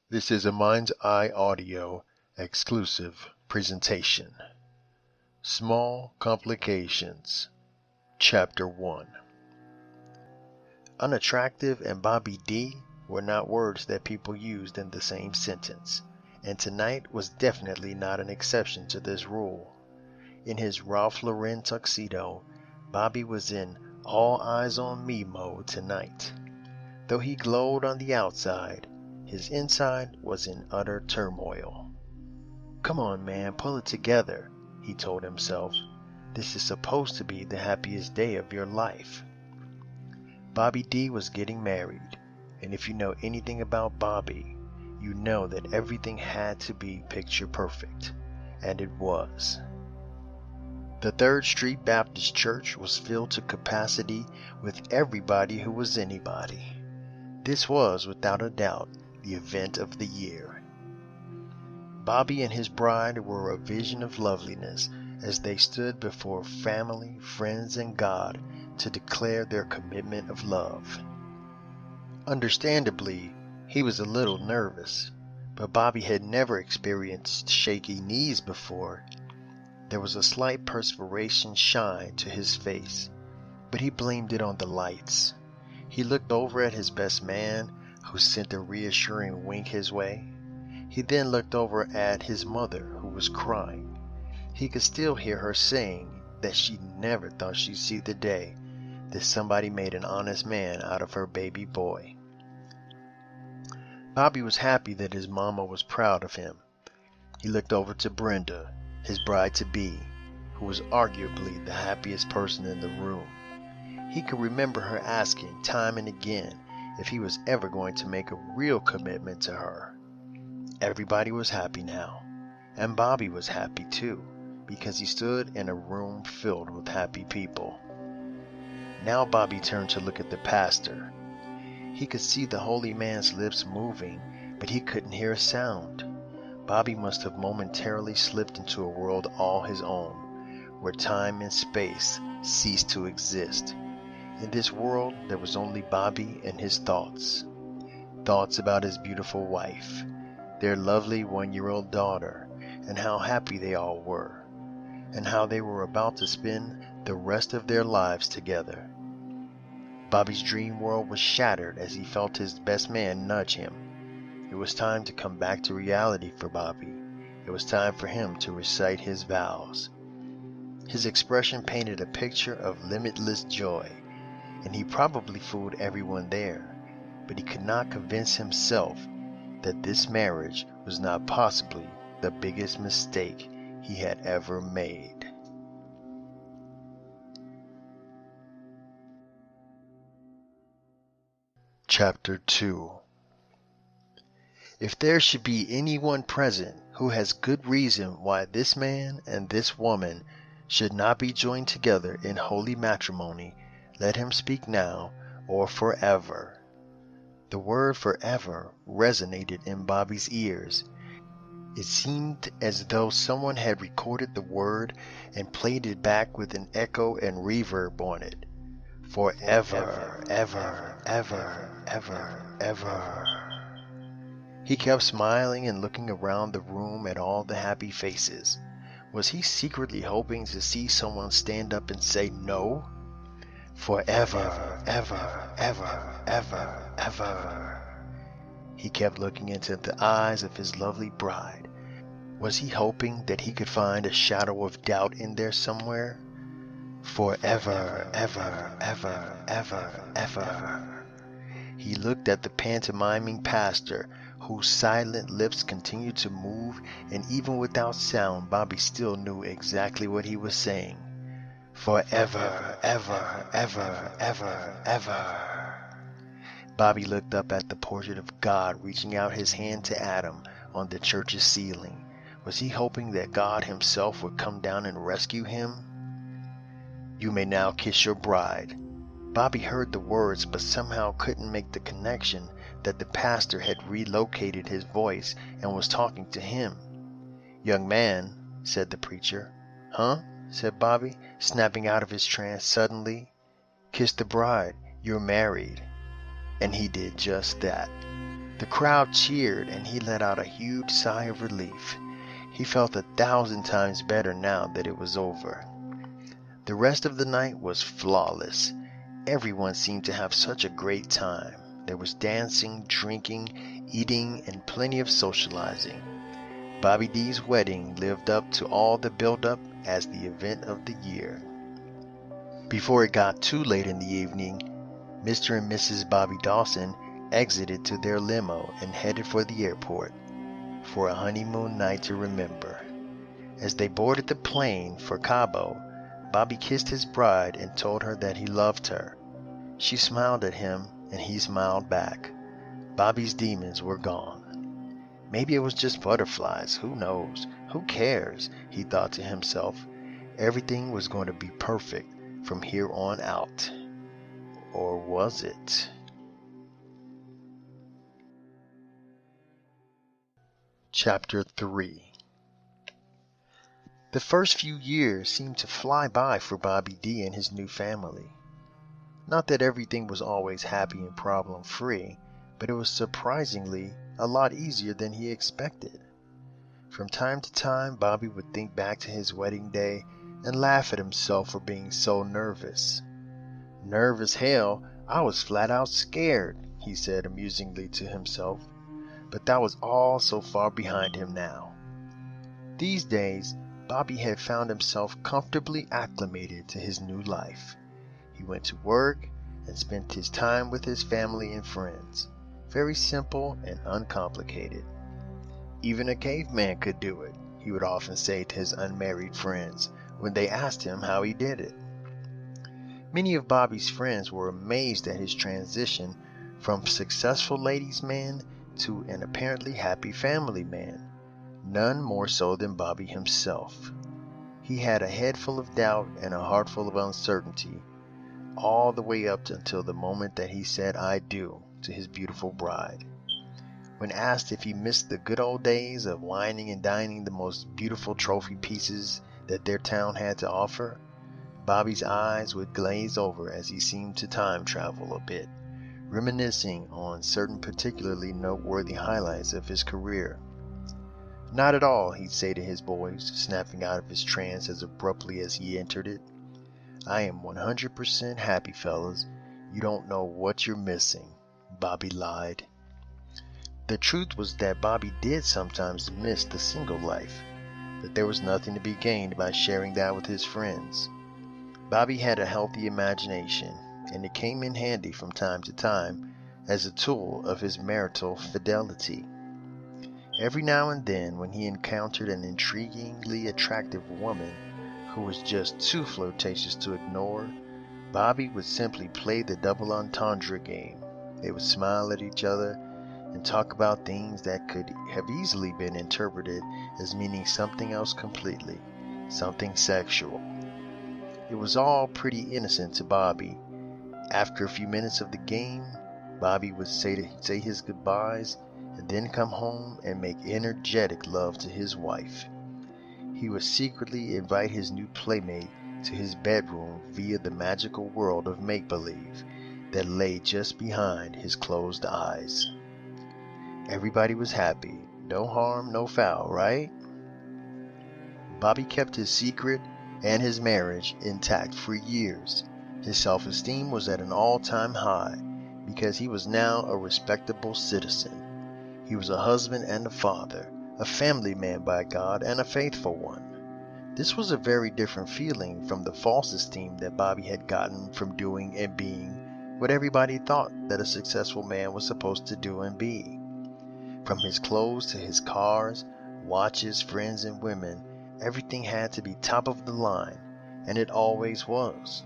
This is a Mind's Eye Audio exclusive presentation. Small Complications, Chapter 1. Unattractive and Bobby D were not words that people used in the same sentence, and tonight was definitely not an exception to this rule. In his Ralph Lauren tuxedo, Bobby was in all eyes on me mode tonight. Though he glowed on the outside, his inside was in utter turmoil. "Come on, man, pull it together," he told himself. "This is supposed to be the happiest day of your life." Bobby D was getting married, and if you know anything about Bobby, you know that everything had to be picture perfect, and it was. The 3rd Street Baptist Church was filled to capacity with everybody who was anybody. This was, without a doubt, the event of the year. Bobby and his bride were a vision of loveliness as they stood before family, friends, and God to declare their commitment of love. Understandably, he was a little nervous, but Bobby had never experienced shaky knees before. There was a slight perspiration shine to his face, but he blamed it on the lights. He looked over at his best man, who sent a reassuring wink his way. He then looked over at his mother, who was crying. He could still hear her saying that she never thought she'd see the day that somebody made an honest man out of her baby boy. Bobby was happy that his mama was proud of him. He looked over to Brenda, his bride-to-be, who was arguably the happiest person in the room. He could remember her asking time and again if he was ever going to make a real commitment to her. Everybody was happy now, and Bobby was happy too, because he stood in a room filled with happy people. Now Bobby turned to look at the pastor. He could see the holy man's lips moving, but he couldn't hear a sound. Bobby must have momentarily slipped into a world all his own, where time and space ceased to exist. In this world, there was only Bobby and his thoughts. Thoughts about his beautiful wife, their lovely 1-year-old daughter, and how happy they all were, and how they were about to spend the rest of their lives together. Bobby's dream world was shattered as he felt his best man nudge him. It was time to come back to reality for Bobby. It was time for him to recite his vows. His expression painted a picture of limitless joy, and he probably fooled everyone there, but he could not convince himself that this marriage was not possibly the biggest mistake he had ever made. Chapter 2. If there should be anyone present who has good reason why this man and this woman should not be joined together in holy matrimony, let him speak now or forever. The word forever resonated in Bobby's ears. It seemed as though someone had recorded the word and played it back with an echo and reverb on it. Forever, ever, ever, ever, ever. He kept smiling and looking around the room at all the happy faces. Was he secretly hoping to see someone stand up and say no? Forever, ever, ever, ever, ever. He kept looking into the eyes of his lovely bride. Was he hoping that he could find a shadow of doubt in there somewhere? Forever, ever, ever, ever, ever. He looked at the pantomiming pastor, whose silent lips continued to move, and even without sound, Bobby still knew exactly what he was saying. Forever, ever, ever, ever, ever. Bobby looked up at the portrait of God reaching out his hand to Adam on the church's ceiling. Was he hoping that God himself would come down and rescue him? You may now kiss your bride. Bobby heard the words but somehow couldn't make the connection that the pastor had relocated his voice and was talking to him. Young man, said the preacher. Huh? Said Bobby, snapping out of his trance suddenly. Kiss the bride. You're married. And he did just that. The crowd cheered and he let out a huge sigh of relief. He felt 1,000 times better now that it was over. The rest of the night was flawless. Everyone seemed to have such a great time. There was dancing, drinking, eating, and plenty of socializing. Bobby D's wedding lived up to all the build-up as the event of the year. Before it got too late in the evening, Mr. and Mrs. Bobby Dawson exited to their limo and headed for the airport for a honeymoon night to remember. As they boarded the plane for Cabo, Bobby kissed his bride and told her that he loved her. She smiled at him and he smiled back. Bobby's demons were gone. Maybe it was just butterflies, who knows? Who cares? He thought to himself. Everything was going to be perfect from here on out. Or was it? Chapter 3. The first few years seemed to fly by for Bobby D and his new family. Not that everything was always happy and problem-free, but it was surprisingly a lot easier than he expected. From time to time, Bobby would think back to his wedding day and laugh at himself for being so nervous. "Nervous hell, I was flat out scared," he said amusingly to himself. But that was all so far behind him now. These days, Bobby had found himself comfortably acclimated to his new life. He went to work and spent his time with his family and friends. Very simple and uncomplicated. "Even a caveman could do it," he would often say to his unmarried friends when they asked him how he did it. Many of Bobby's friends were amazed at his transition from successful ladies' man to an apparently happy family man. None more so than Bobby himself. He had a head full of doubt and a heart full of uncertainty, all the way up until the moment that he said "I do" to his beautiful bride. When asked if he missed the good old days of wining and dining the most beautiful trophy pieces that their town had to offer, Bobby's eyes would glaze over as he seemed to time travel a bit, reminiscing on certain particularly noteworthy highlights of his career. "Not at all," he'd say to his boys, snapping out of his trance as abruptly as he entered it. "I am 100% happy, fellas. You don't know what you're missing," Bobby lied. The truth was that Bobby did sometimes miss the single life, but there was nothing to be gained by sharing that with his friends. Bobby had a healthy imagination, and it came in handy from time to time as a tool of his marital fidelity. Every now and then, when he encountered an intriguingly attractive woman who was just too flirtatious to ignore, Bobby would simply play the double entendre game. They would smile at each other and talk about things that could have easily been interpreted as meaning something else completely, something sexual. It was all pretty innocent to Bobby. After a few minutes of the game, Bobby would say his goodbyes and then come home and make energetic love to his wife. He would secretly invite his new playmate to his bedroom via the magical world of make-believe that lay just behind his closed eyes. Everybody was happy. No harm, no foul, right? Bobby kept his secret and his marriage intact for years. His self-esteem was at an all-time high because he was now a respectable citizen. He was a husband and a father, a family man by God, and a faithful one. This was a very different feeling from the false esteem that Bobby had gotten from doing and being what everybody thought that a successful man was supposed to do and be. From his clothes to his cars, watches, friends, and women, everything had to be top of the line, and it always was.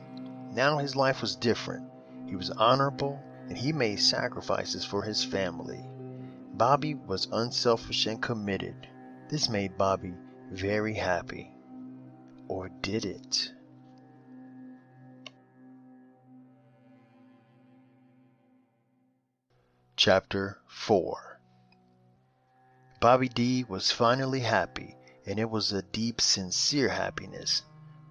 Now his life was different. He was honorable, and he made sacrifices for his family. Bobby was unselfish and committed. This made Bobby very happy. Or did it? Chapter 4. Bobby D was finally happy, and it was a deep, sincere happiness.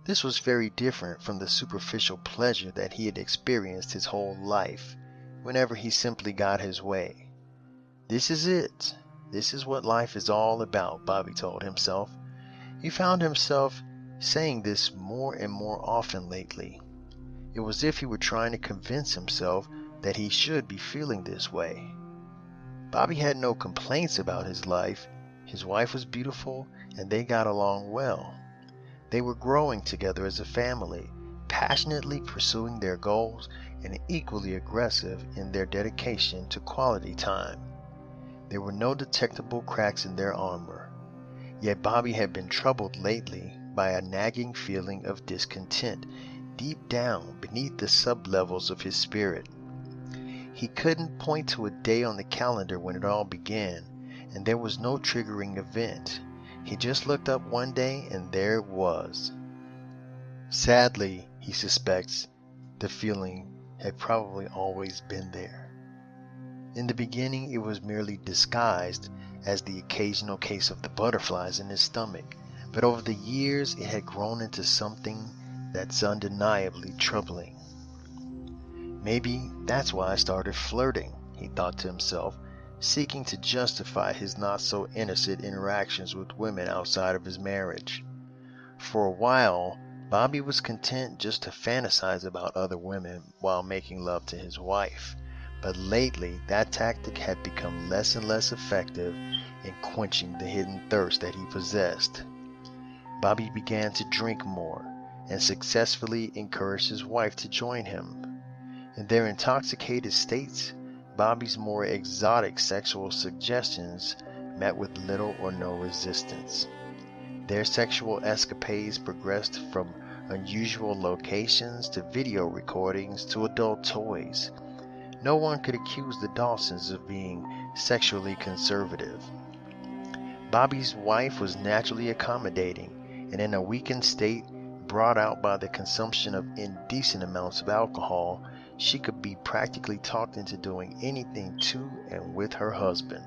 This was very different from the superficial pleasure that he had experienced his whole life, whenever he simply got his way. This is it. This is what life is all about, Bobby told himself. He found himself saying this more and more often lately. It was as if he were trying to convince himself that he should be feeling this way. Bobby had no complaints about his life. His wife was beautiful, and they got along well. They were growing together as a family, passionately pursuing their goals and equally aggressive in their dedication to quality time. There were no detectable cracks in their armor. Yet Bobby had been troubled lately by a nagging feeling of discontent deep down beneath the sublevels of his spirit. He couldn't point to a day on the calendar when it all began, and there was no triggering event. He just looked up one day and there it was. Sadly, he suspects, the feeling had probably always been there. In the beginning, it was merely disguised as the occasional case of the butterflies in his stomach, but over the years it had grown into something that's undeniably troubling. Maybe that's why I started flirting, he thought to himself, seeking to justify his not-so-innocent interactions with women outside of his marriage. For a while, Bobby was content just to fantasize about other women while making love to his wife, but lately that tactic had become less and less effective in quenching the hidden thirst that he possessed. Bobby began to drink more and successfully encouraged his wife to join him. In their intoxicated states, Bobby's more exotic sexual suggestions met with little or no resistance. Their sexual escapades progressed from unusual locations to video recordings to adult toys. No one could accuse the Dawsons of being sexually conservative. Bobby's wife was naturally accommodating, and in a weakened state brought out by the consumption of indecent amounts of alcohol, she could be practically talked into doing anything to and with her husband.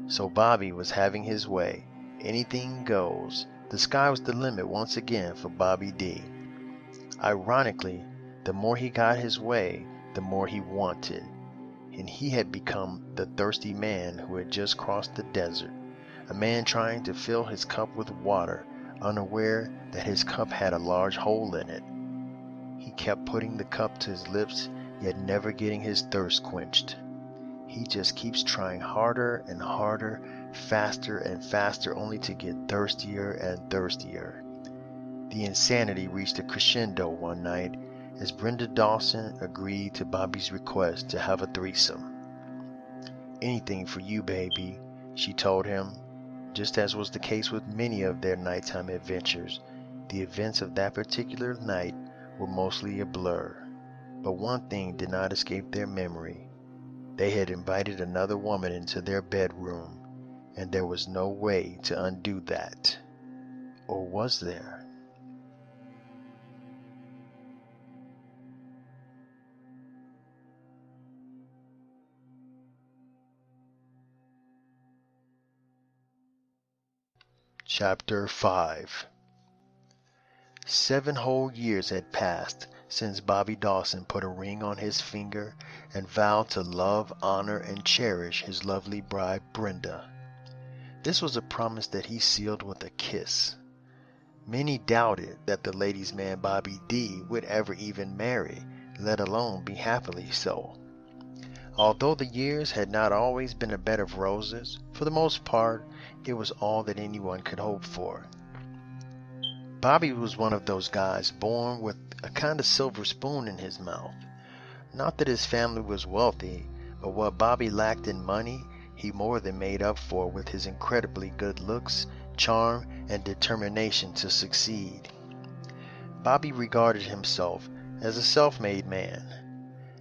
So Bobby was having his way. Anything goes. The sky was the limit once again for Bobby D. Ironically, the more he got his way, the more he wanted. And he had become the thirsty man who had just crossed the desert, a man trying to fill his cup with water, unaware that his cup had a large hole in it. He kept putting the cup to his lips, yet never getting his thirst quenched. He just keeps trying harder and harder, faster and faster, only to get thirstier and thirstier. The insanity reached a crescendo one night as Brenda Dawson agreed to Bobby's request to have a threesome. "Anything for you, baby," she told him. Just as was the case with many of their nighttime adventures, the events of that particular night were mostly a blur. But one thing did not escape their memory. They had invited another woman into their bedroom, and there was no way to undo that. Or was there? Chapter 5. 7 whole years had passed since Bobby Dawson put a ring on his finger and vowed to love, honor, and cherish his lovely bride Brenda. This was a promise that he sealed with a kiss. Many doubted that the ladies' man Bobby D would ever even marry, let alone be happily so. Although the years had not always been a bed of roses, for the most part, it was all that anyone could hope for. Bobby was one of those guys born with a kind of silver spoon in his mouth. Not that his family was wealthy, but what Bobby lacked in money, he more than made up for with his incredibly good looks, charm, and determination to succeed. Bobby regarded himself as a self-made man,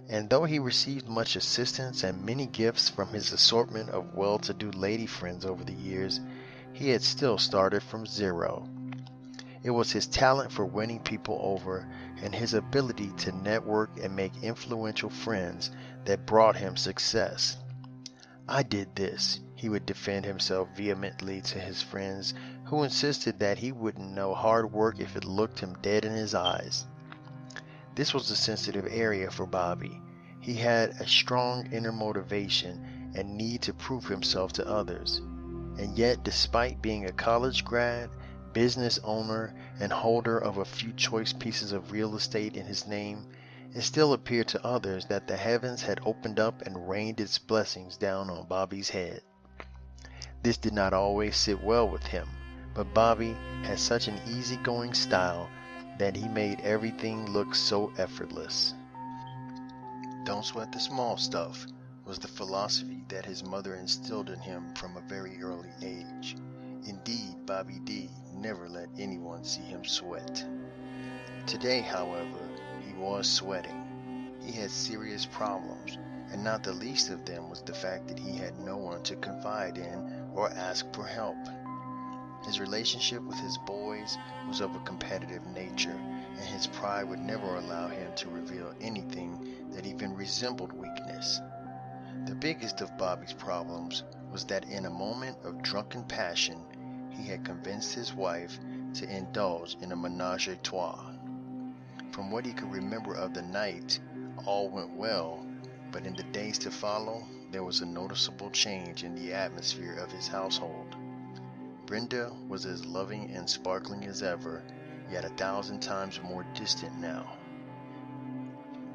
and though he received much assistance and many gifts from his assortment of well-to-do lady friends over the years, he had still started from zero. It was his talent for winning people over and his ability to network and make influential friends that brought him success. "I did this," he would defend himself vehemently to his friends, who insisted that he wouldn't know hard work if it looked him dead in his eyes. This was a sensitive area for Bobby. He had a strong inner motivation, and need to prove himself to others. And yet, despite being a college grad, business owner, and holder of a few choice pieces of real estate in his name, it still appeared to others that the heavens had opened up and rained its blessings down on Bobby's head. This did not always sit well with him, but Bobby had such an easygoing style that he made everything look so effortless. Don't sweat the small stuff was the philosophy that his mother instilled in him from a very early age. Indeed, Bobby D never let anyone see him sweat. Today, however, he was sweating. He had serious problems, and not the least of them was the fact that he had no one to confide in or ask for help. His relationship with his boys was of a competitive nature, and his pride would never allow him to reveal anything that even resembled weakness. The biggest of Bobby's problems was that in a moment of drunken passion, he had convinced his wife to indulge in a menage a trois. From what he could remember of the night, all went well, but in the days to follow, there was a noticeable change in the atmosphere of his household. Brenda was as loving and sparkling as ever, yet 1,000 times more distant now.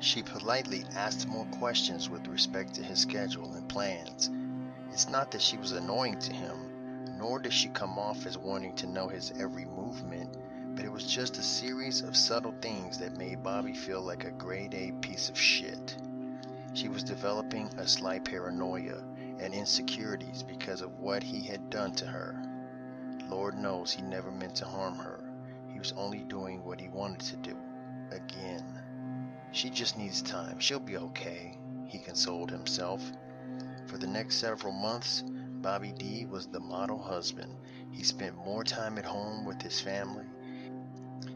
She politely asked more questions with respect to his schedule and plans. It's not that she was annoying to him, nor did she come off as wanting to know his every movement, but it was just a series of subtle things that made Bobby feel like a grade A piece of shit. She was developing a slight paranoia and insecurities because of what he had done to her. Lord knows he never meant to harm her. He was only doing what he wanted to do. Again. She just needs time. She'll be okay, he consoled himself. For the next several months, Bobby D was the model husband. He spent more time at home with his family.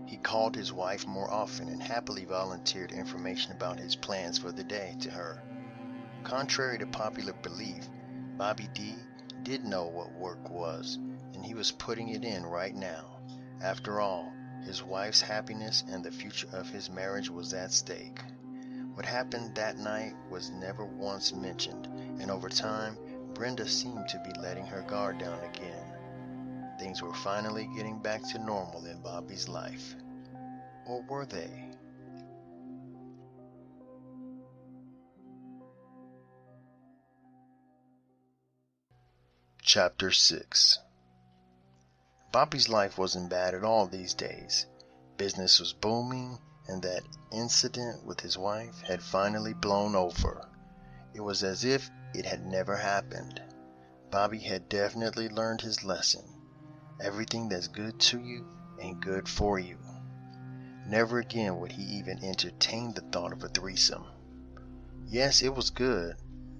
He called his wife more often and happily volunteered information about his plans for the day to her. Contrary to popular belief, Bobby D did know what work was, and he was putting it in right now. After all, his wife's happiness and the future of his marriage was at stake. What happened that night was never once mentioned, and over time, Brenda seemed to be letting her guard down again. Things were finally getting back to normal in Bobby's life. Or were they? Chapter 6. Bobby's life wasn't bad at all these days. Business was booming, and that incident with his wife had finally blown over. It was as if it had never happened. Bobby had definitely learned his lesson. Everything that's good to you ain't good for you. Never again would he even entertain the thought of a threesome. Yes, it was good,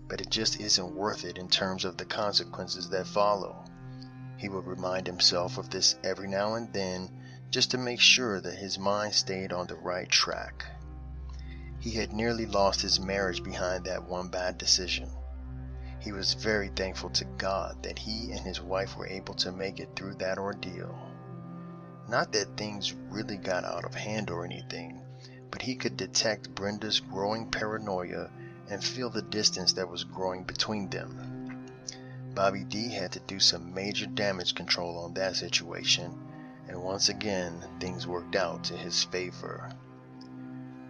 but it just isn't worth it in terms of the consequences that follow. He would remind himself of this every now and then, just to make sure that his mind stayed on the right track. He had nearly lost his marriage behind that one bad decision. He was very thankful to God that he and his wife were able to make it through that ordeal. Not that things really got out of hand or anything, but he could detect Brenda's growing paranoia and feel the distance that was growing between them. Bobby D had to do some major damage control on that situation, and once again, things worked out to his favor.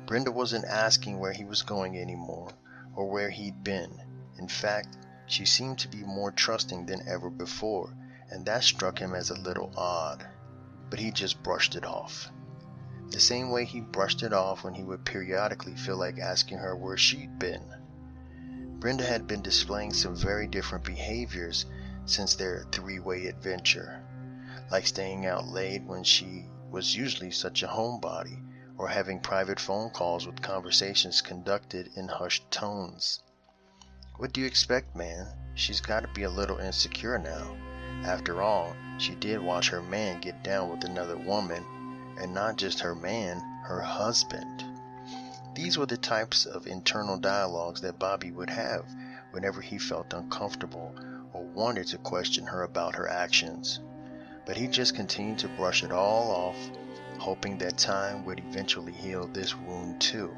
Brenda wasn't asking where he was going anymore, or where he'd been. In fact, she seemed to be more trusting than ever before, and that struck him as a little odd. But he just brushed it off. The same way he brushed it off when he would periodically feel like asking her where she'd been. Brenda had been displaying some very different behaviors since their three-way adventure, like staying out late when she was usually such a homebody, or having private phone calls with conversations conducted in hushed tones. What do you expect, man? She's got to be a little insecure now. After all, she did watch her man get down with another woman, and not just her man, her husband. These were the types of internal dialogues that Bobby would have whenever he felt uncomfortable or wanted to question her about her actions. But he just continued to brush it all off, hoping that time would eventually heal this wound too.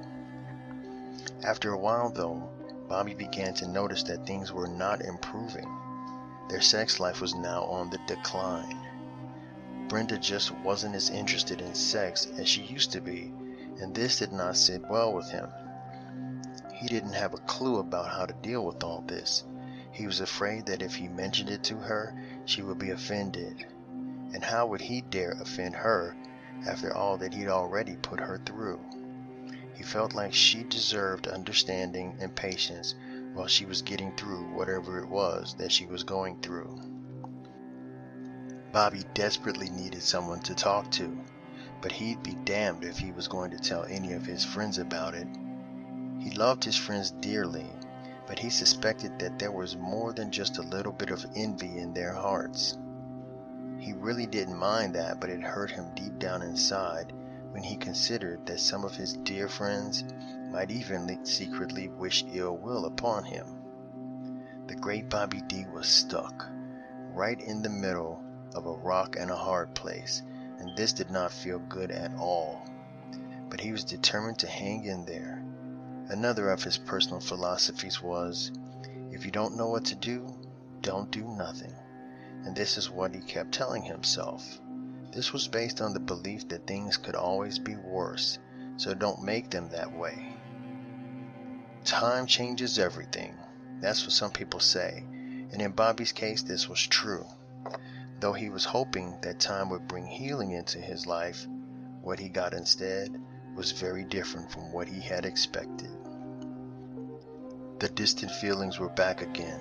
After a while, though, Bobby began to notice that things were not improving. Their sex life was now on the decline. Brenda just wasn't as interested in sex as she used to be, and this did not sit well with him. He didn't have a clue about how to deal with all this. He was afraid that if he mentioned it to her, she would be offended. And how would he dare offend her after all that he'd already put her through? He felt like she deserved understanding and patience while she was getting through whatever it was that she was going through. Bobby desperately needed someone to talk to, but he'd be damned if he was going to tell any of his friends about it. He loved his friends dearly, but he suspected that there was more than just a little bit of envy in their hearts. He really didn't mind that, but it hurt him deep down inside when he considered that some of his dear friends might even secretly wish ill will upon him. The great Bobby D was stuck, right in the middle of a rock and a hard place, and this did not feel good at all. But he was determined to hang in there. Another of his personal philosophies was, if you don't know what to do, don't do nothing. And this is what he kept telling himself. This was based on the belief that things could always be worse, so don't make them that way. Time changes everything. That's what some people say, and in Bobby's case this was true. Though he was hoping that time would bring healing into his life, what he got instead was very different from what he had expected. The distant feelings were back again,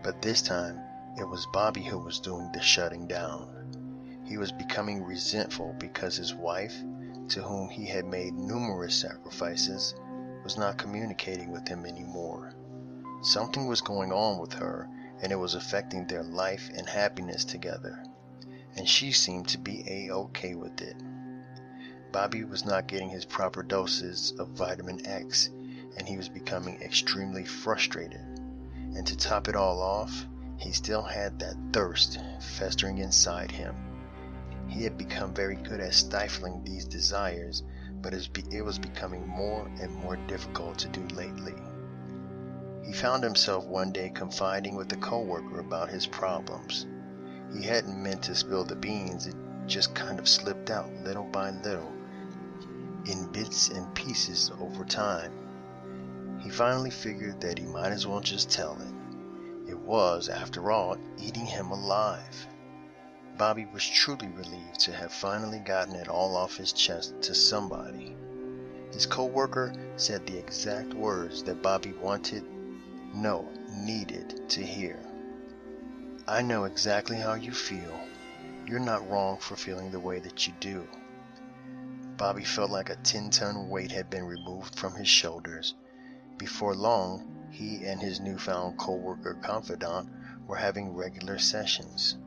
but this time it was Bobby who was doing the shutting down. He was becoming resentful because his wife, to whom he had made numerous sacrifices, was not communicating with him anymore. Something was going on with her, and it was affecting their life and happiness together, and she seemed to be A-okay with it. Bobby was not getting his proper doses of vitamin X, and he was becoming extremely frustrated. And to top it all off, he still had that thirst festering inside him. He had become very good at stifling these desires, but it was becoming more and more difficult to do lately. He found himself one day confiding with a coworker about his problems. He hadn't meant to spill the beans, it just kind of slipped out little by little, in bits and pieces over time. He finally figured that he might as well just tell it. It was, after all, eating him alive. Bobby was truly relieved to have finally gotten it all off his chest to somebody. His coworker said the exact words that Bobby needed to hear. I know exactly how you feel. You're not wrong for feeling the way that you do. Bobby felt like a 10-ton weight had been removed from his shoulders. Before long, he and his newfound coworker confidant were having regular sessions.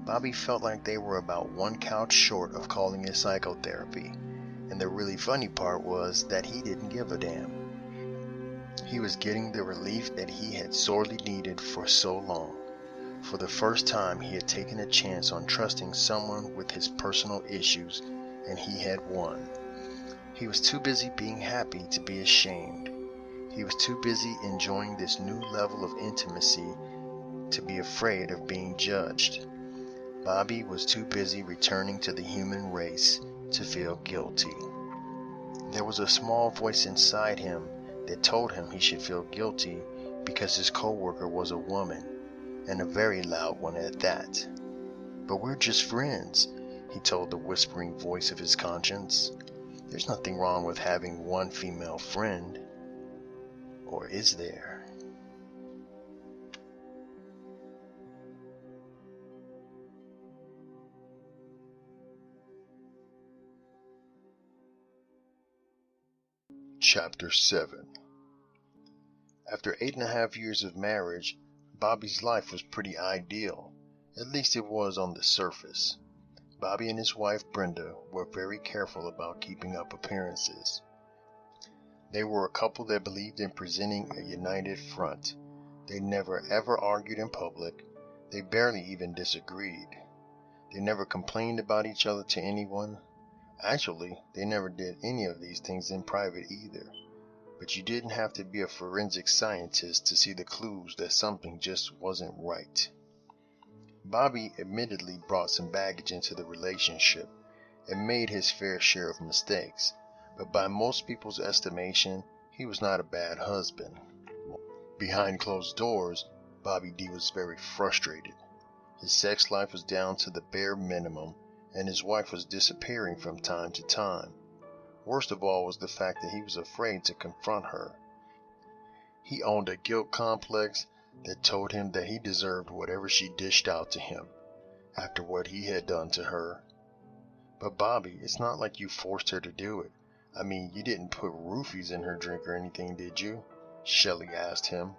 Bobby felt like they were about one couch short of calling it psychotherapy, and the really funny part was that he didn't give a damn. He was getting the relief that he had sorely needed for so long. For the first time, he had taken a chance on trusting someone with his personal issues, and he had won. He was too busy being happy to be ashamed. He was too busy enjoying this new level of intimacy to be afraid of being judged. Bobby was too busy returning to the human race to feel guilty. There was a small voice inside him that told him he should feel guilty because his coworker was a woman, and a very loud one at that. But we're just friends, he told the whispering voice of his conscience. There's nothing wrong with having one female friend. Or is there? Chapter 7. After 8.5 years of marriage, Bobby's life was pretty ideal. At least it was on the surface. Bobby and his wife Brenda were very careful about keeping up appearances. They were a couple that believed in presenting a united front. They never ever argued in public. They barely even disagreed. They never complained about each other to anyone. Actually, they never did any of these things in private either. but you didn't have to be a forensic scientist to see the clues that something just wasn't right. Bobby admittedly brought some baggage into the relationship and made his fair share of mistakes, but by most people's estimation, he was not a bad husband. Behind closed doors, Bobby D was very frustrated. His sex life was down to the bare minimum, and his wife was disappearing from time to time. Worst of all was the fact that he was afraid to confront her. He owned a guilt complex that told him that he deserved whatever she dished out to him after what he had done to her. But Bobby, it's not like you forced her to do it. I mean, you didn't put roofies in her drink or anything, did you? Shelley asked him.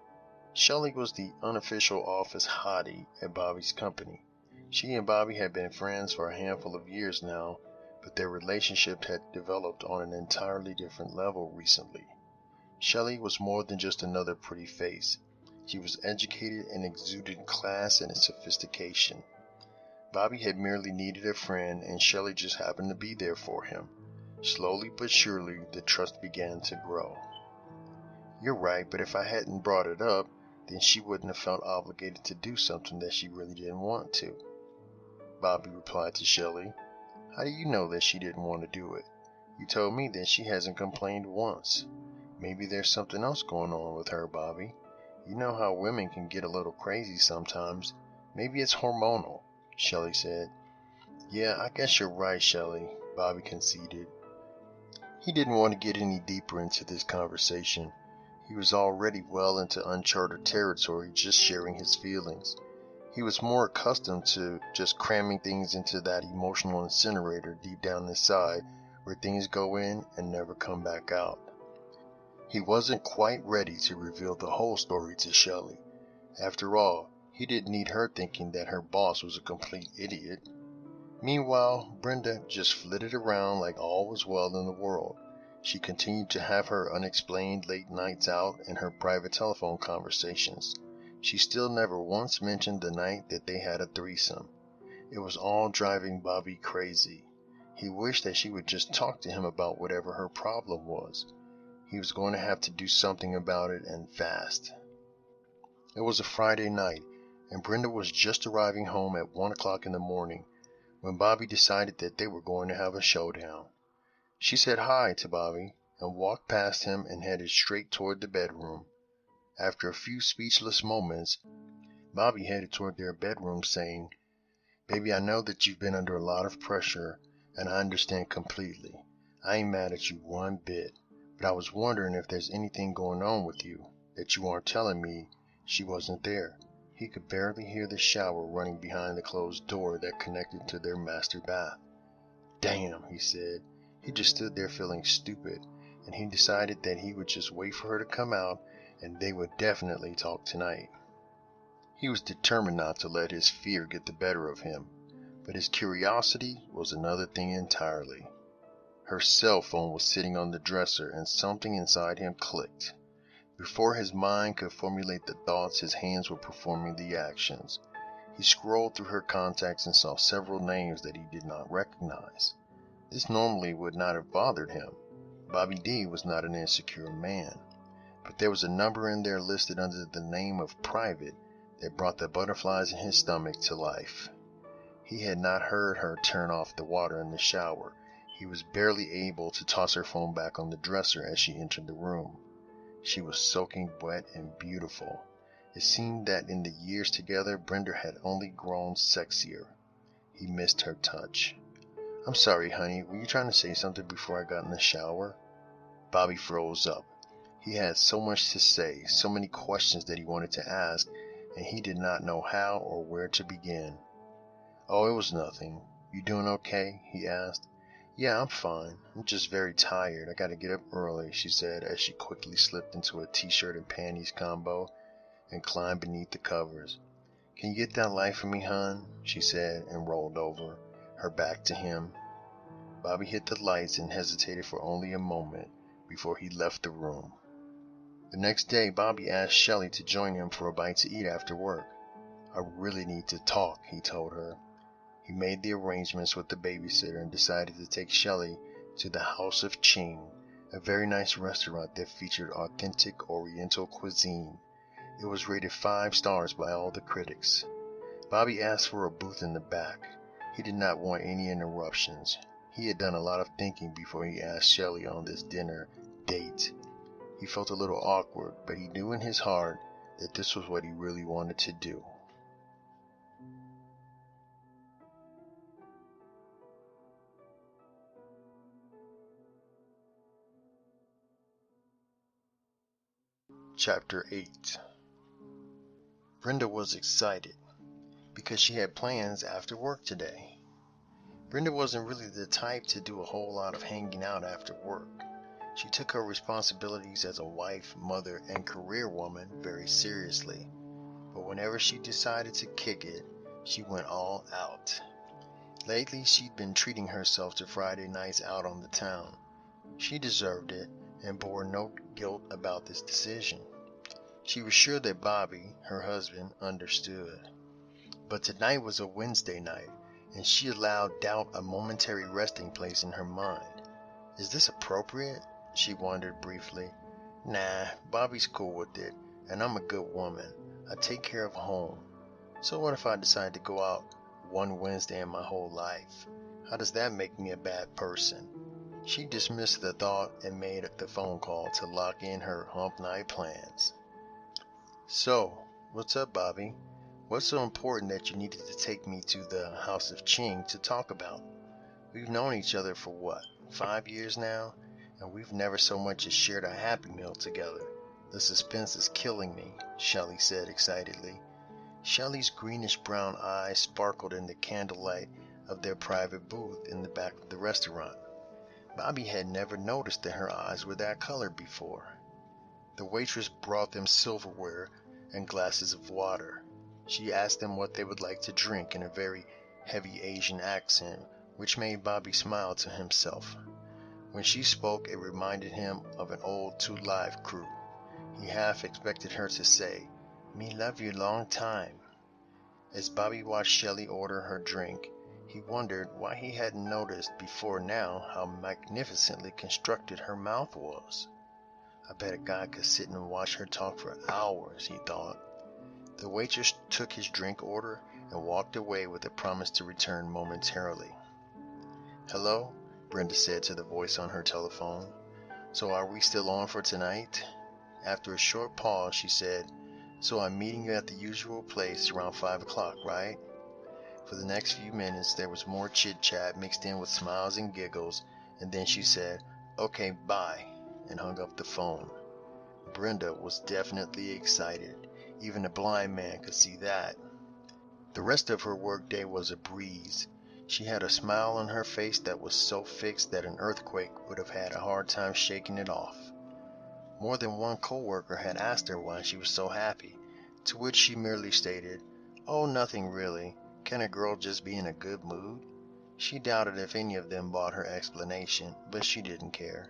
Shelley was the unofficial office hottie at Bobby's company. She and Bobby had been friends for a handful of years now, but their relationship had developed on an entirely different level recently. Shelley was more than just another pretty face. She was educated and exuded class and sophistication. Bobby had merely needed a friend, and Shelley just happened to be there for him. Slowly but surely, the trust began to grow. You're right, but if I hadn't brought it up, then she wouldn't have felt obligated to do something that she really didn't want to. Bobby replied to Shelley. How do you know that she didn't want to do it? You told me that she hasn't complained once. Maybe there's something else going on with her, Bobby. You know how women can get a little crazy sometimes. Maybe it's hormonal, Shelley said. Yeah, I guess you're right, Shelley, Bobby conceded. He didn't want to get any deeper into this conversation. He was already well into uncharted territory just sharing his feelings. He was more accustomed to just cramming things into that emotional incinerator deep down inside where things go in and never come back out. He wasn't quite ready to reveal the whole story to Shelley. After all, he didn't need her thinking that her boss was a complete idiot. Meanwhile, Brenda just flitted around like all was well in the world. She continued to have her unexplained late nights out and her private telephone conversations. She still never once mentioned the night that they had a threesome. It was all driving Bobby crazy. He wished that she would just talk to him about whatever her problem was. He was going to have to do something about it, and fast. It was a Friday night, and Brenda was just arriving home at 1 o'clock in the morning when Bobby decided that they were going to have a showdown. She said hi to Bobby and walked past him and headed straight toward the bedroom. After a few speechless moments, Bobby headed toward their bedroom saying, Baby, I know that you've been under a lot of pressure, and I understand completely. I ain't mad at you one bit, but I was wondering if there's anything going on with you that you aren't telling me. She wasn't there. He could barely hear the shower running behind the closed door that connected to their master bath. Damn, he said. He just stood there feeling stupid, and he decided that he would just wait for her to come out, and they would definitely talk tonight. He was determined not to let his fear get the better of him, but his curiosity was another thing entirely. Her cell phone was sitting on the dresser, and something inside him clicked. Before his mind could formulate the thoughts, his hands were performing the actions. He scrolled through her contacts and saw several names that he did not recognize. This normally would not have bothered him. Bobby D was not an insecure man. But there was a number in there listed under the name of Private that brought the butterflies in his stomach to life. He had not heard her turn off the water in the shower. He was barely able to toss her phone back on the dresser as she entered the room. She was soaking wet and beautiful. It seemed that in the years together, Brenda had only grown sexier. He missed her touch. I'm sorry, honey, were you trying to say something before I got in the shower? Bobby froze up. He had so much to say, so many questions that he wanted to ask, and he did not know how or where to begin. Oh, it was nothing. You doing okay? He asked. Yeah, I'm fine. I'm just very tired. I gotta get up early, she said as she quickly slipped into a t-shirt and panties combo and climbed beneath the covers. Can you get that light for me, hon? She said and rolled over, her back to him. Bobby hit the lights and hesitated for only a moment before he left the room. The next day, Bobby asked Shelley to join him for a bite to eat after work. I really need to talk, he told her. He made the arrangements with the babysitter and decided to take Shelley to the House of Ching, a very nice restaurant that featured authentic Oriental cuisine. It was rated 5 stars by all the critics. Bobby asked for a booth in the back. He did not want any interruptions. He had done a lot of thinking before he asked Shelley on this dinner date. He felt a little awkward, but he knew in his heart that this was what he really wanted to do. Chapter 8. Brenda was excited because she had plans after work today. Brenda wasn't really the type to do a whole lot of hanging out after work. She took her responsibilities as a wife, mother, and career woman very seriously. But whenever she decided to kick it, she went all out. Lately, she'd been treating herself to Friday nights out on the town. She deserved it and bore no guilt about this decision. She was sure that Bobby, her husband, understood. But tonight was a Wednesday night, and she allowed doubt a momentary resting place in her mind. Is this appropriate? She wondered briefly. Nah, Bobby's cool with it, and I'm a good woman. I take care of home. So what if I decide to go out one Wednesday in my whole life? How does that make me a bad person? She dismissed the thought and made the phone call to lock in her hump night plans. So, what's up, Bobby? What's so important that you needed to take me to the House of Ching to talk about? We've known each other for what, 5 years now? And we've never so much as shared a Happy Meal together. The suspense is killing me, Shelley said excitedly. Shelley's greenish-brown eyes sparkled in the candlelight of their private booth in the back of the restaurant. Bobby had never noticed that her eyes were that color before. The waitress brought them silverware and glasses of water. She asked them what they would like to drink in a very heavy Asian accent, which made Bobby smile to himself. When she spoke, it reminded him of an old Two Live crew. He half expected her to say, "Me love you long time." As Bobby watched Shelley order her drink, he wondered why he hadn't noticed before now how magnificently constructed her mouth was. I bet a guy could sit and watch her talk for hours, he thought. The waitress took his drink order and walked away with a promise to return momentarily. "Hello?" Brenda said to the voice on her telephone. "So are we still on for tonight?" After a short pause, she said, "So I'm meeting you at the usual place around 5 o'clock, right?" For the next few minutes, there was more chit-chat mixed in with smiles and giggles, and then she said, "Okay, bye," and hung up the phone. Brenda was definitely excited. Even a blind man could see that. The rest of her workday was a breeze. She had a smile on her face that was so fixed that an earthquake would have had a hard time shaking it off. More than one coworker had asked her why she was so happy, to which she merely stated, "Oh, nothing really. Can a girl just be in a good mood?" She doubted if any of them bought her explanation, but she didn't care.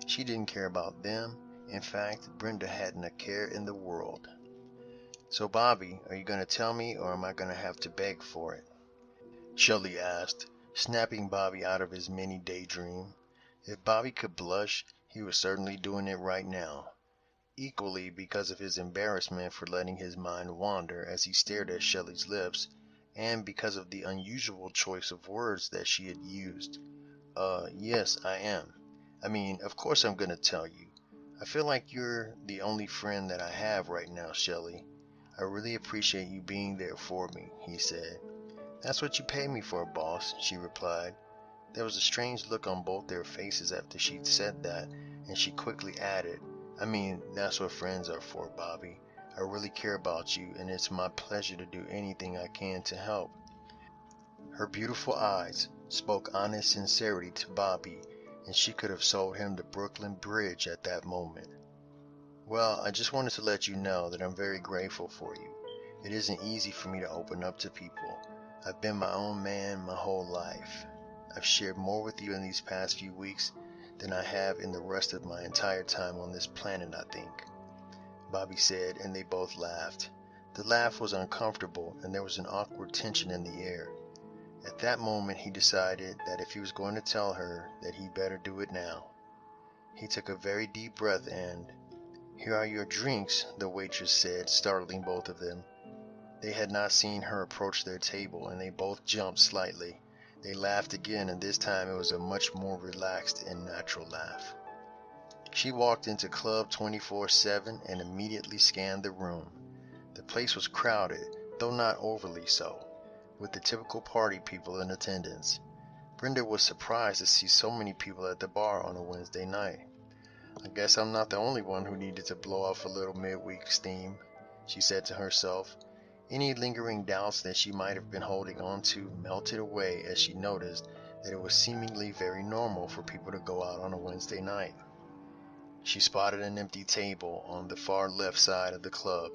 She didn't care about them. In fact, Brenda hadn't a care in the world. "So, Bobby, are you going to tell me, or am I going to have to beg for it?" Shelley asked, snapping Bobby out of his mini daydream. If Bobby could blush, he was certainly doing it right now. Equally because of his embarrassment for letting his mind wander as he stared at Shelley's lips, and because of the unusual choice of words that she had used. Yes, I am. I mean, of course I'm going to tell you. I feel like you're the only friend that I have right now, Shelley. I really appreciate you being there for me," he said. "That's what you pay me for, boss," she replied. There was a strange look on both their faces after she'd said that, and she quickly added, "I mean, that's what friends are for, Bobby. I really care about you, and it's my pleasure to do anything I can to help." Her beautiful eyes spoke honest sincerity to Bobby, and she could have sold him the Brooklyn Bridge at that moment. "Well, I just wanted to let you know that I'm very grateful for you. It isn't easy for me to open up to people. I've been my own man my whole life. I've shared more with you in these past few weeks than I have in the rest of my entire time on this planet, I think," Bobby said, and they both laughed. The laugh was uncomfortable, and there was an awkward tension in the air. At that moment, he decided that if he was going to tell her, that he better do it now. He took a very deep breath and, "Here are your drinks," the waitress said, startling both of them. They had not seen her approach their table, and they both jumped slightly. They laughed again, and this time it was a much more relaxed and natural laugh. She walked into Club 24/7 and immediately scanned the room. The place was crowded, though not overly so, with the typical party people in attendance. Brenda was surprised to see so many people at the bar on a Wednesday night. "I guess I'm not the only one who needed to blow off a little midweek steam," she said to herself. Any lingering doubts that she might have been holding on to melted away as she noticed that it was seemingly very normal for people to go out on a Wednesday night. She spotted an empty table on the far left side of the club,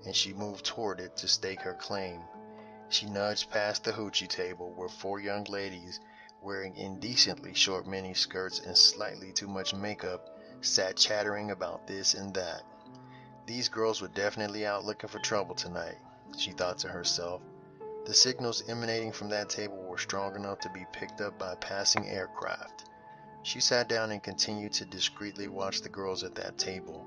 and she moved toward it to stake her claim. She nudged past the hoochie table where 4 young ladies wearing indecently short mini skirts and slightly too much makeup sat chattering about this and that. These girls were definitely out looking for trouble tonight, she thought to herself. The signals emanating from that table were strong enough to be picked up by passing aircraft. She sat down and continued to discreetly watch the girls at that table.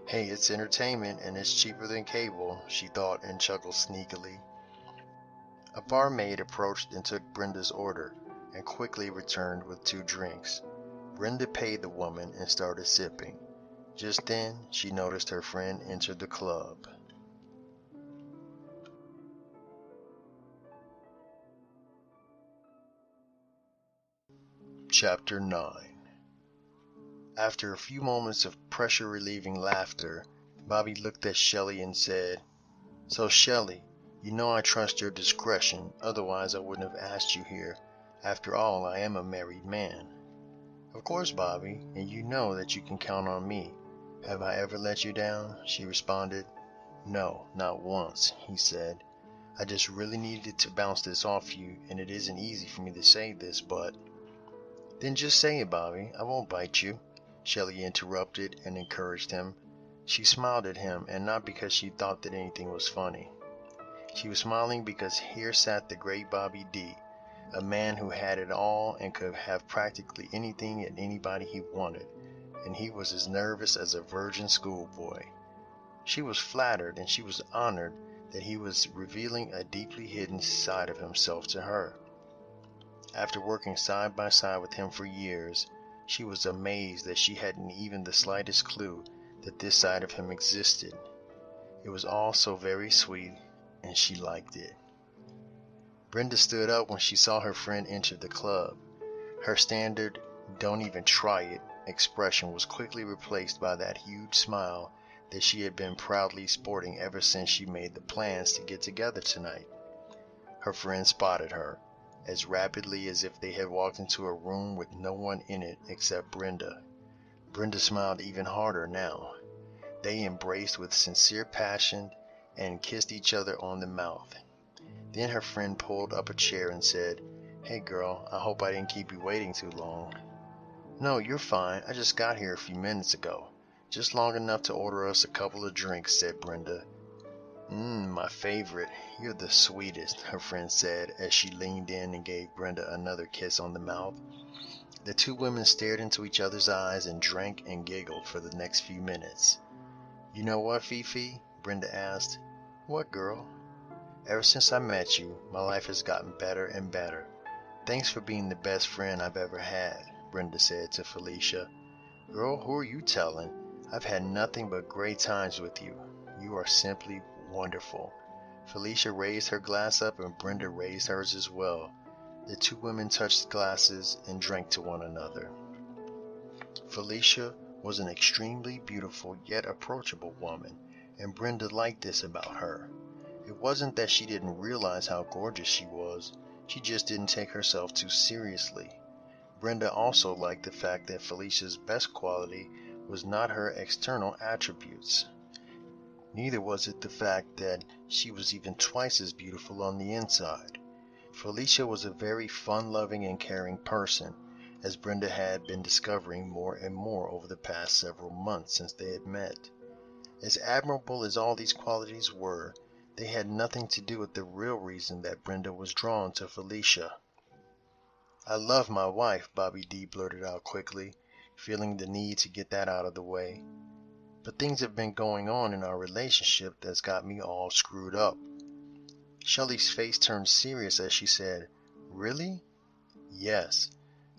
"Hey, it's entertainment and it's cheaper than cable," she thought and chuckled sneakily. A barmaid approached and took Brenda's order and quickly returned with 2 drinks. Brenda paid the woman and started sipping. Just then, she noticed her friend enter the club. Chapter 9. After a few moments of pressure-relieving laughter, Bobby looked at Shelley and said, "So, Shelley, you know I trust your discretion, otherwise I wouldn't have asked you here. After all, I am a married man." "Of course, Bobby, and you know that you can count on me. Have I ever let you down?" she responded. "No, not once," he said. "I just really needed to bounce this off you, and it isn't easy for me to say this, but—" "Then just say it, Bobby. I won't bite you," Shelley interrupted and encouraged him. She smiled at him, and not because she thought that anything was funny. She was smiling because here sat the great Bobby D, a man who had it all and could have practically anything and anybody he wanted, and he was as nervous as a virgin schoolboy. She was flattered and she was honored that he was revealing a deeply hidden side of himself to her. After working side by side with him for years, she was amazed that she hadn't even the slightest clue that this side of him existed. It was all so very sweet, and she liked it. Brenda stood up when she saw her friend enter the club. Her standard, "don't even try it" expression was quickly replaced by that huge smile that she had been proudly sporting ever since she made the plans to get together tonight. Her friend spotted her, as rapidly as if they had walked into a room with no one in it except Brenda. Brenda smiled even harder now. They embraced with sincere passion and kissed each other on the mouth. Then her friend pulled up a chair and said, "Hey girl, I hope I didn't keep you waiting too long." "No, you're fine. I just got here a few minutes ago. Just long enough to order us a couple of drinks," said Brenda. My favorite. You're the sweetest," her friend said as she leaned in and gave Brenda another kiss on the mouth. The 2 women stared into each other's eyes and drank and giggled for the next few minutes. "You know what, Fifi?" Brenda asked. "What, girl?" "Ever since I met you, my life has gotten better and better. Thanks for being the best friend I've ever had," Brenda said to Felicia. "Girl, who are you telling? I've had nothing but great times with you. You are simply wonderful." Felicia raised her glass up and Brenda raised hers as well. The 2 women touched glasses and drank to one another. Felicia was an extremely beautiful yet approachable woman, and Brenda liked this about her. It wasn't that she didn't realize how gorgeous she was, she just didn't take herself too seriously. Brenda also liked the fact that Felicia's best quality was not her external attributes. Neither was it the fact that she was even twice as beautiful on the inside. Felicia was a very fun-loving and caring person, as Brenda had been discovering more and more over the past several months since they had met. As admirable as all these qualities were, they had nothing to do with the real reason that Brenda was drawn to Felicia. "I love my wife," Bobby D blurted out quickly. feeling the need to get that out of the way. But things have been going on in our relationship that's got me all screwed up. Shelley's face turned serious as she said, "Really?" "Yes.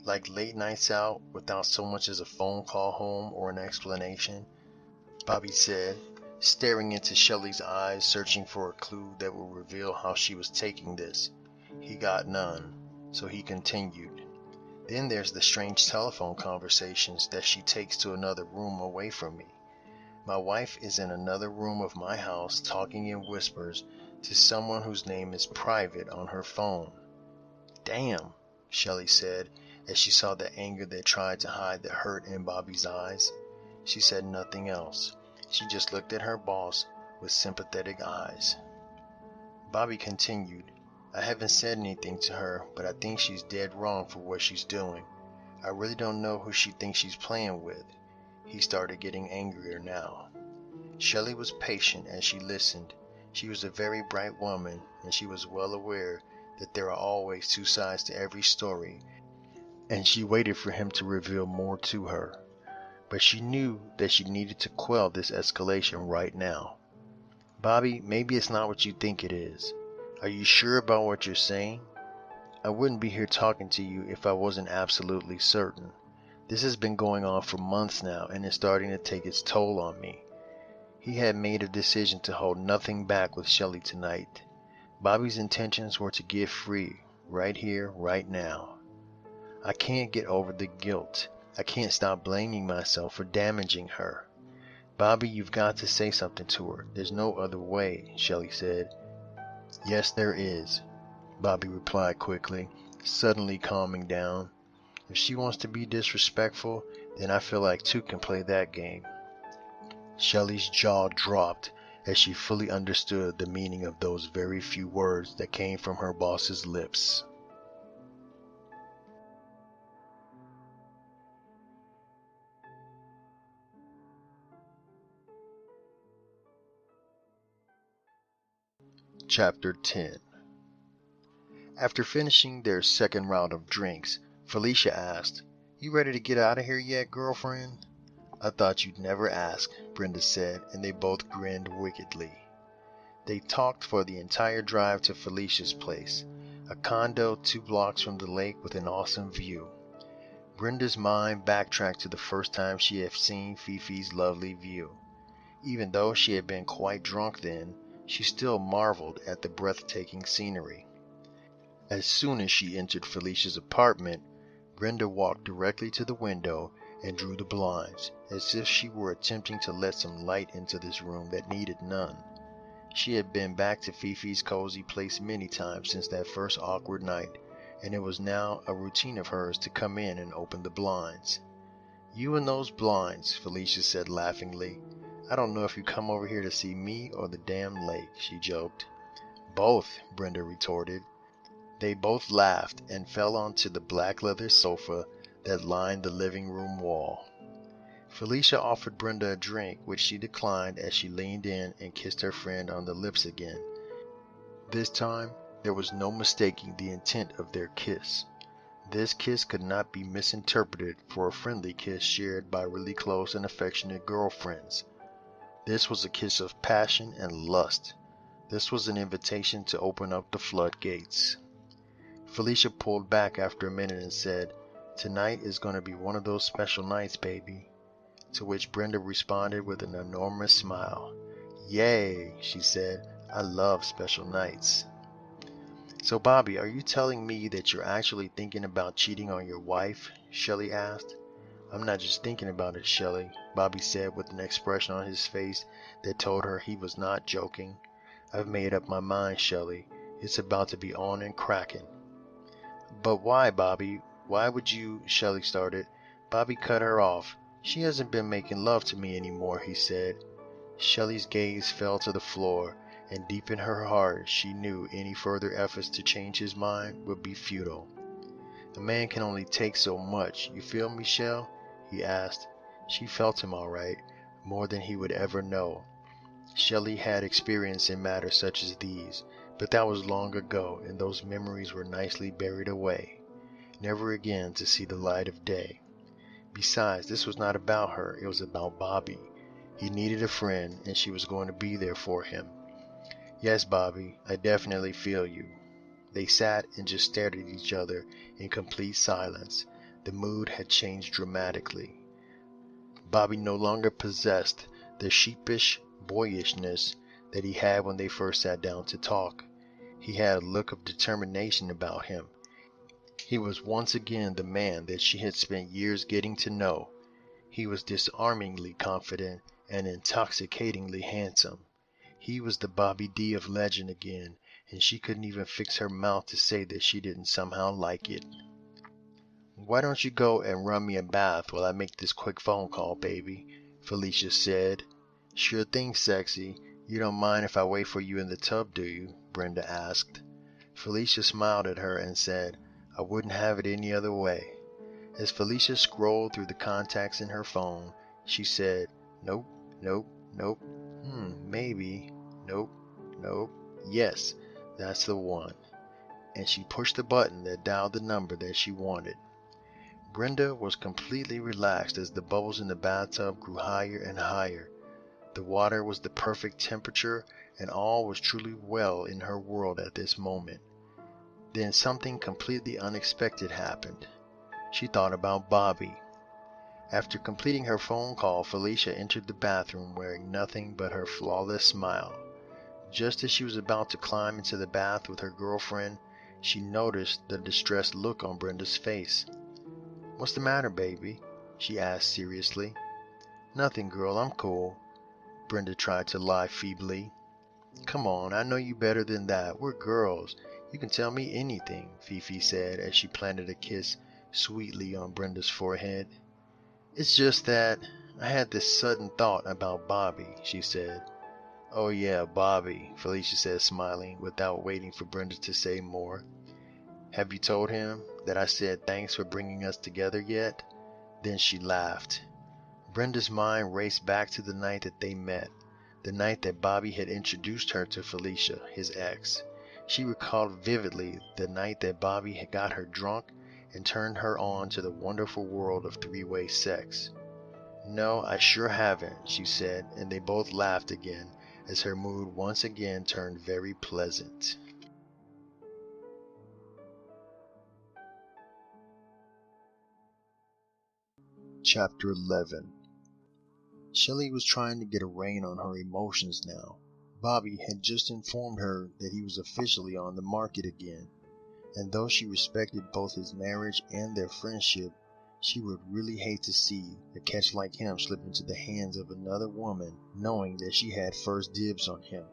Like late nights out without so much as a phone call home or an explanation," Bobby said, staring into Shelley's eyes, searching for a clue that would reveal how she was taking this. He got none, so he continued. "Then there's the strange telephone conversations that she takes to another room away from me. My wife is in another room of my house talking in whispers to someone whose name is private on her phone." "Damn," Shelley said, as she saw the anger that tried to hide the hurt in Bobby's eyes. She said nothing else. She just looked at her boss with sympathetic eyes. Bobby continued, "I haven't said anything to her, but I think she's dead wrong for what she's doing. I really don't know who she thinks she's playing with." He started getting angrier now. Shelley was patient as she listened. She was a very bright woman, and she was well aware that there are always two sides to every story, and she waited for him to reveal more to her. But she knew that she needed to quell this escalation right now. "Bobby, maybe it's not what you think it is. Are you sure about what you're saying? I wouldn't be here talking to you if I wasn't absolutely certain. This has been going on for months now, and it's starting to take its toll on me." He had made a decision to hold nothing back with Shelley tonight. Bobby's intentions were to get free, right here, right now. "I can't get over the guilt. I can't stop blaming myself for damaging her." "Bobby, you've got to say something to her. There's no other way," Shelley said. "Yes, there is," Bobby replied quickly, suddenly calming down. "If she wants to be disrespectful, then I feel like two can play that game." Shelley's jaw dropped as she fully understood the meaning of those very few words that came from her boss's lips. Chapter 10. After finishing their second round of drinks, Felicia asked, "You ready to get out of here yet, girlfriend?" "I thought you'd never ask," Brenda said, and they both grinned wickedly. They talked for the entire drive to Felicia's place, a condo 2 blocks from the lake with an awesome view. Brenda's mind backtracked to the first time she had seen Fifi's lovely view. Even though she had been quite drunk then, she still marveled at the breathtaking scenery. As soon as she entered Felicia's apartment, Brenda walked directly to the window and drew the blinds, as if she were attempting to let some light into this room that needed none. She had been back to Fifi's cozy place many times since that first awkward night, and it was now a routine of hers to come in and open the blinds. "You and those blinds," Felicia said laughingly. "I don't know if you come over here to see me or the damn lake," she joked. "Both," Brenda retorted. They both laughed and fell onto the black leather sofa that lined the living room wall. Felicia offered Brenda a drink, which she declined as she leaned in and kissed her friend on the lips again. This time, there was no mistaking the intent of their kiss. This kiss could not be misinterpreted for a friendly kiss shared by really close and affectionate girlfriends. This was a kiss of passion and lust. This was an invitation to open up the floodgates. Felicia pulled back after a minute and said, "Tonight is going to be one of those special nights, baby." To which Brenda responded with an enormous smile. "Yay," she said. "I love special nights." "So, Bobby, are you telling me that you're actually thinking about cheating on your wife?" Shelley asked. "I'm not just thinking about it, Shelley," Bobby said with an expression on his face that told her he was not joking. "I've made up my mind, Shelley. It's about to be on and cracking." "But why, Bobby? Why would you—" Shelley started. Bobby cut her off. "She hasn't been making love to me anymore," he said. Shelley's gaze fell to the floor, and deep in her heart she knew any further efforts to change his mind would be futile. "A man can only take so much, you feel me, Shell?" he asked. She felt him all right, more than he would ever know. Shelley had experience in matters such as these, but that was long ago, and those memories were nicely buried away, never again to see the light of day. Besides, this was not about her, it was about Bobby. He needed a friend, and she was going to be there for him. Yes, Bobby, I definitely feel you. They sat and just stared at each other in complete silence. The mood had changed dramatically. Bobby no longer possessed the sheepish boyishness that he had when they first sat down to talk. He had a look of determination about him. He was once again the man that she had spent years getting to know. He was disarmingly confident and intoxicatingly handsome. He was the Bobby D of legend again, and she couldn't even fix her mouth to say that she didn't somehow like it. "Why don't you go and run me a bath while I make this quick phone call, baby?" Felicia said. "Sure thing, sexy. You don't mind if I wait for you in the tub, do you?" Brenda asked. Felicia smiled at her and said, "I wouldn't have it any other way." As Felicia scrolled through the contacts in her phone, she said, "Nope, nope, nope. Maybe. Nope, nope. Yes, that's the one." And she pushed the button that dialed the number that she wanted. Brenda was completely relaxed as the bubbles in the bathtub grew higher and higher. The water was the perfect temperature, and all was truly well in her world at this moment. Then something completely unexpected happened. She thought about Bobby. After completing her phone call, Felicia entered the bathroom wearing nothing but her flawless smile. Just as she was about to climb into the bath with her girlfriend, she noticed the distressed look on Brenda's face. "What's the matter, baby?" she asked seriously. "Nothing, girl, I'm cool." Brenda tried to lie feebly. "Come on, I know you better than that. We're girls. You can tell me anything," Fifi said as she planted a kiss sweetly on Brenda's forehead. "It's just that I had this sudden thought about Bobby," she said. "Oh yeah, Bobby," Felicia said, smiling, without waiting for Brenda to say more. "Have you told him that I said thanks for bringing us together yet?" Then she laughed. Brenda's mind raced back to the night that they met, the night that Bobby had introduced her to Felicia, his ex. She recalled vividly the night that Bobby had got her drunk and turned her on to the wonderful world of three-way sex. "No, I sure haven't," she said, and they both laughed again as her mood once again turned very pleasant. Chapter 11. Shelley was trying to get a rein on her emotions now. Bobby had just informed her that he was officially on the market again, and though she respected both his marriage and their friendship, she would really hate to see a catch like him slip into the hands of another woman, knowing that she had first dibs on him.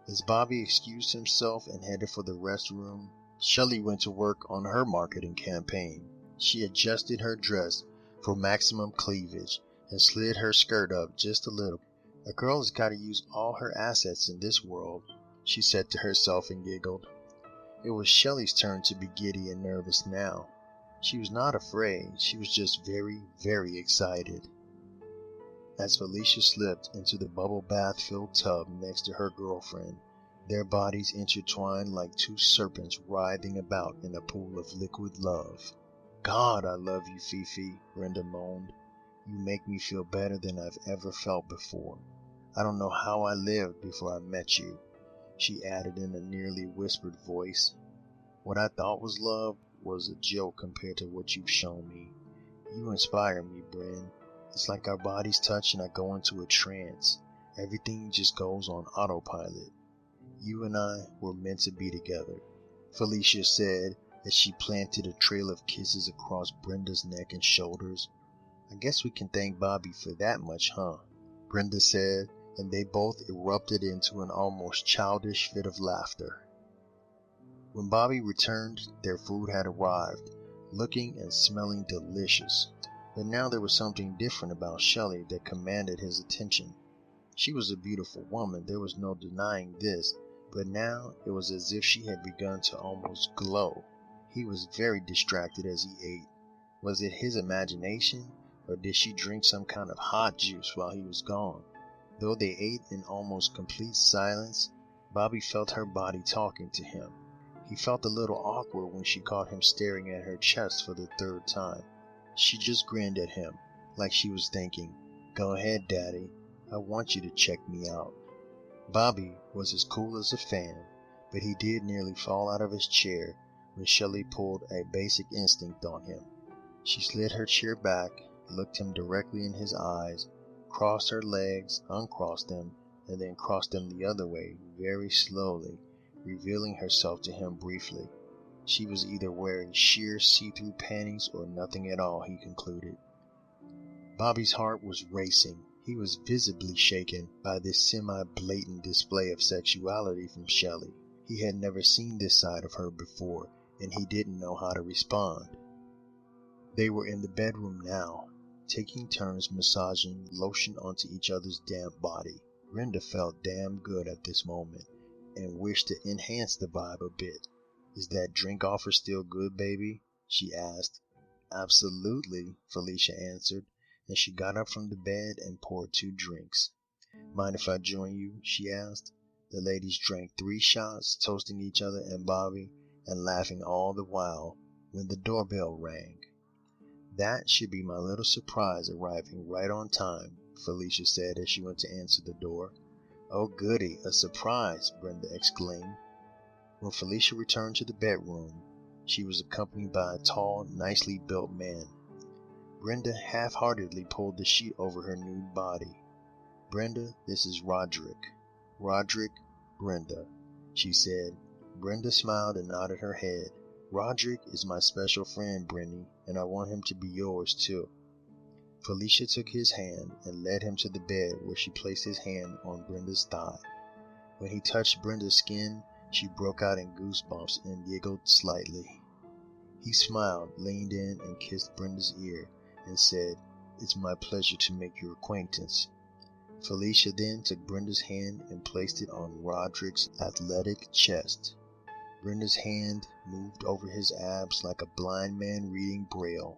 As Bobby excused himself and headed for the restroom, Shelley went to work on her marketing campaign. She adjusted her dress for maximum cleavage and slid her skirt up just a little. "A girl has got to use all her assets in this world," she said to herself and giggled. It was Shelley's turn to be giddy and nervous now. She was not afraid, she was just very, very excited. As Felicia slipped into the bubble bath-filled tub next to her girlfriend, their bodies intertwined like two serpents writhing about in a pool of liquid love. "God, I love you, Fifi," Brenda moaned. "You make me feel better than I've ever felt before. I don't know how I lived before I met you," she added in a nearly whispered voice. "What I thought was love was a joke compared to what you've shown me. You inspire me, Bryn. It's like our bodies touch and I go into a trance. Everything just goes on autopilot. You and I were meant to be together," Felicia said as she planted a trail of kisses across Brenda's neck and shoulders. "I guess we can thank Bobby for that much, huh?" Brenda said, and they both erupted into an almost childish fit of laughter. When Bobby returned, their food had arrived, looking and smelling delicious. But now there was something different about Shelley that commanded his attention. She was a beautiful woman, there was no denying this, but now it was as if she had begun to almost glow. He was very distracted as he ate. Was it his imagination, or did she drink some kind of hot juice while he was gone? Though they ate in almost complete silence, Bobby felt her body talking to him. He felt a little awkward when she caught him staring at her chest for the third time. She just grinned at him, like she was thinking, "Go ahead, Daddy. I want you to check me out." Bobby was as cool as a fan, but he did nearly fall out of his chair when Shelley pulled a basic instinct on him. She slid her chair back, looked him directly in his eyes, crossed her legs, uncrossed them, and then crossed them the other way, very slowly, revealing herself to him briefly. She was either wearing sheer see-through panties or nothing at all, he concluded. Bobby's heart was racing. He was visibly shaken by this semi-blatant display of sexuality from Shelley. He had never seen this side of her before, and he didn't know how to respond. They were in the bedroom now, taking turns massaging lotion onto each other's damp body. Brenda felt damn good at this moment, and wished to enhance the vibe a bit. "Is that drink offer still good, baby?" she asked. "Absolutely," Felicia answered, and she got up from the bed and poured 2 drinks. "Mind if I join you?" she asked. The ladies drank 3 shots, toasting each other and Bobby, and laughing all the while, when the doorbell rang. "That should be my little surprise arriving right on time," Felicia said as she went to answer the door. "Oh goody, a surprise!" Brenda exclaimed. When Felicia returned to the bedroom, she was accompanied by a tall, nicely built man. Brenda half-heartedly pulled the sheet over her nude body. "Brenda, this is Roderick." "Roderick, Brenda," she said. Brenda smiled and nodded her head. "Roderick is my special friend, Brenny, and I want him to be yours, too." Felicia took his hand and led him to the bed, where she placed his hand on Brenda's thigh. When he touched Brenda's skin, she broke out in goosebumps and giggled slightly. He smiled, leaned in, and kissed Brenda's ear, and said, "It's my pleasure to make your acquaintance." Felicia then took Brenda's hand and placed it on Roderick's athletic chest. Brenda's hand moved over his abs like a blind man reading Braille.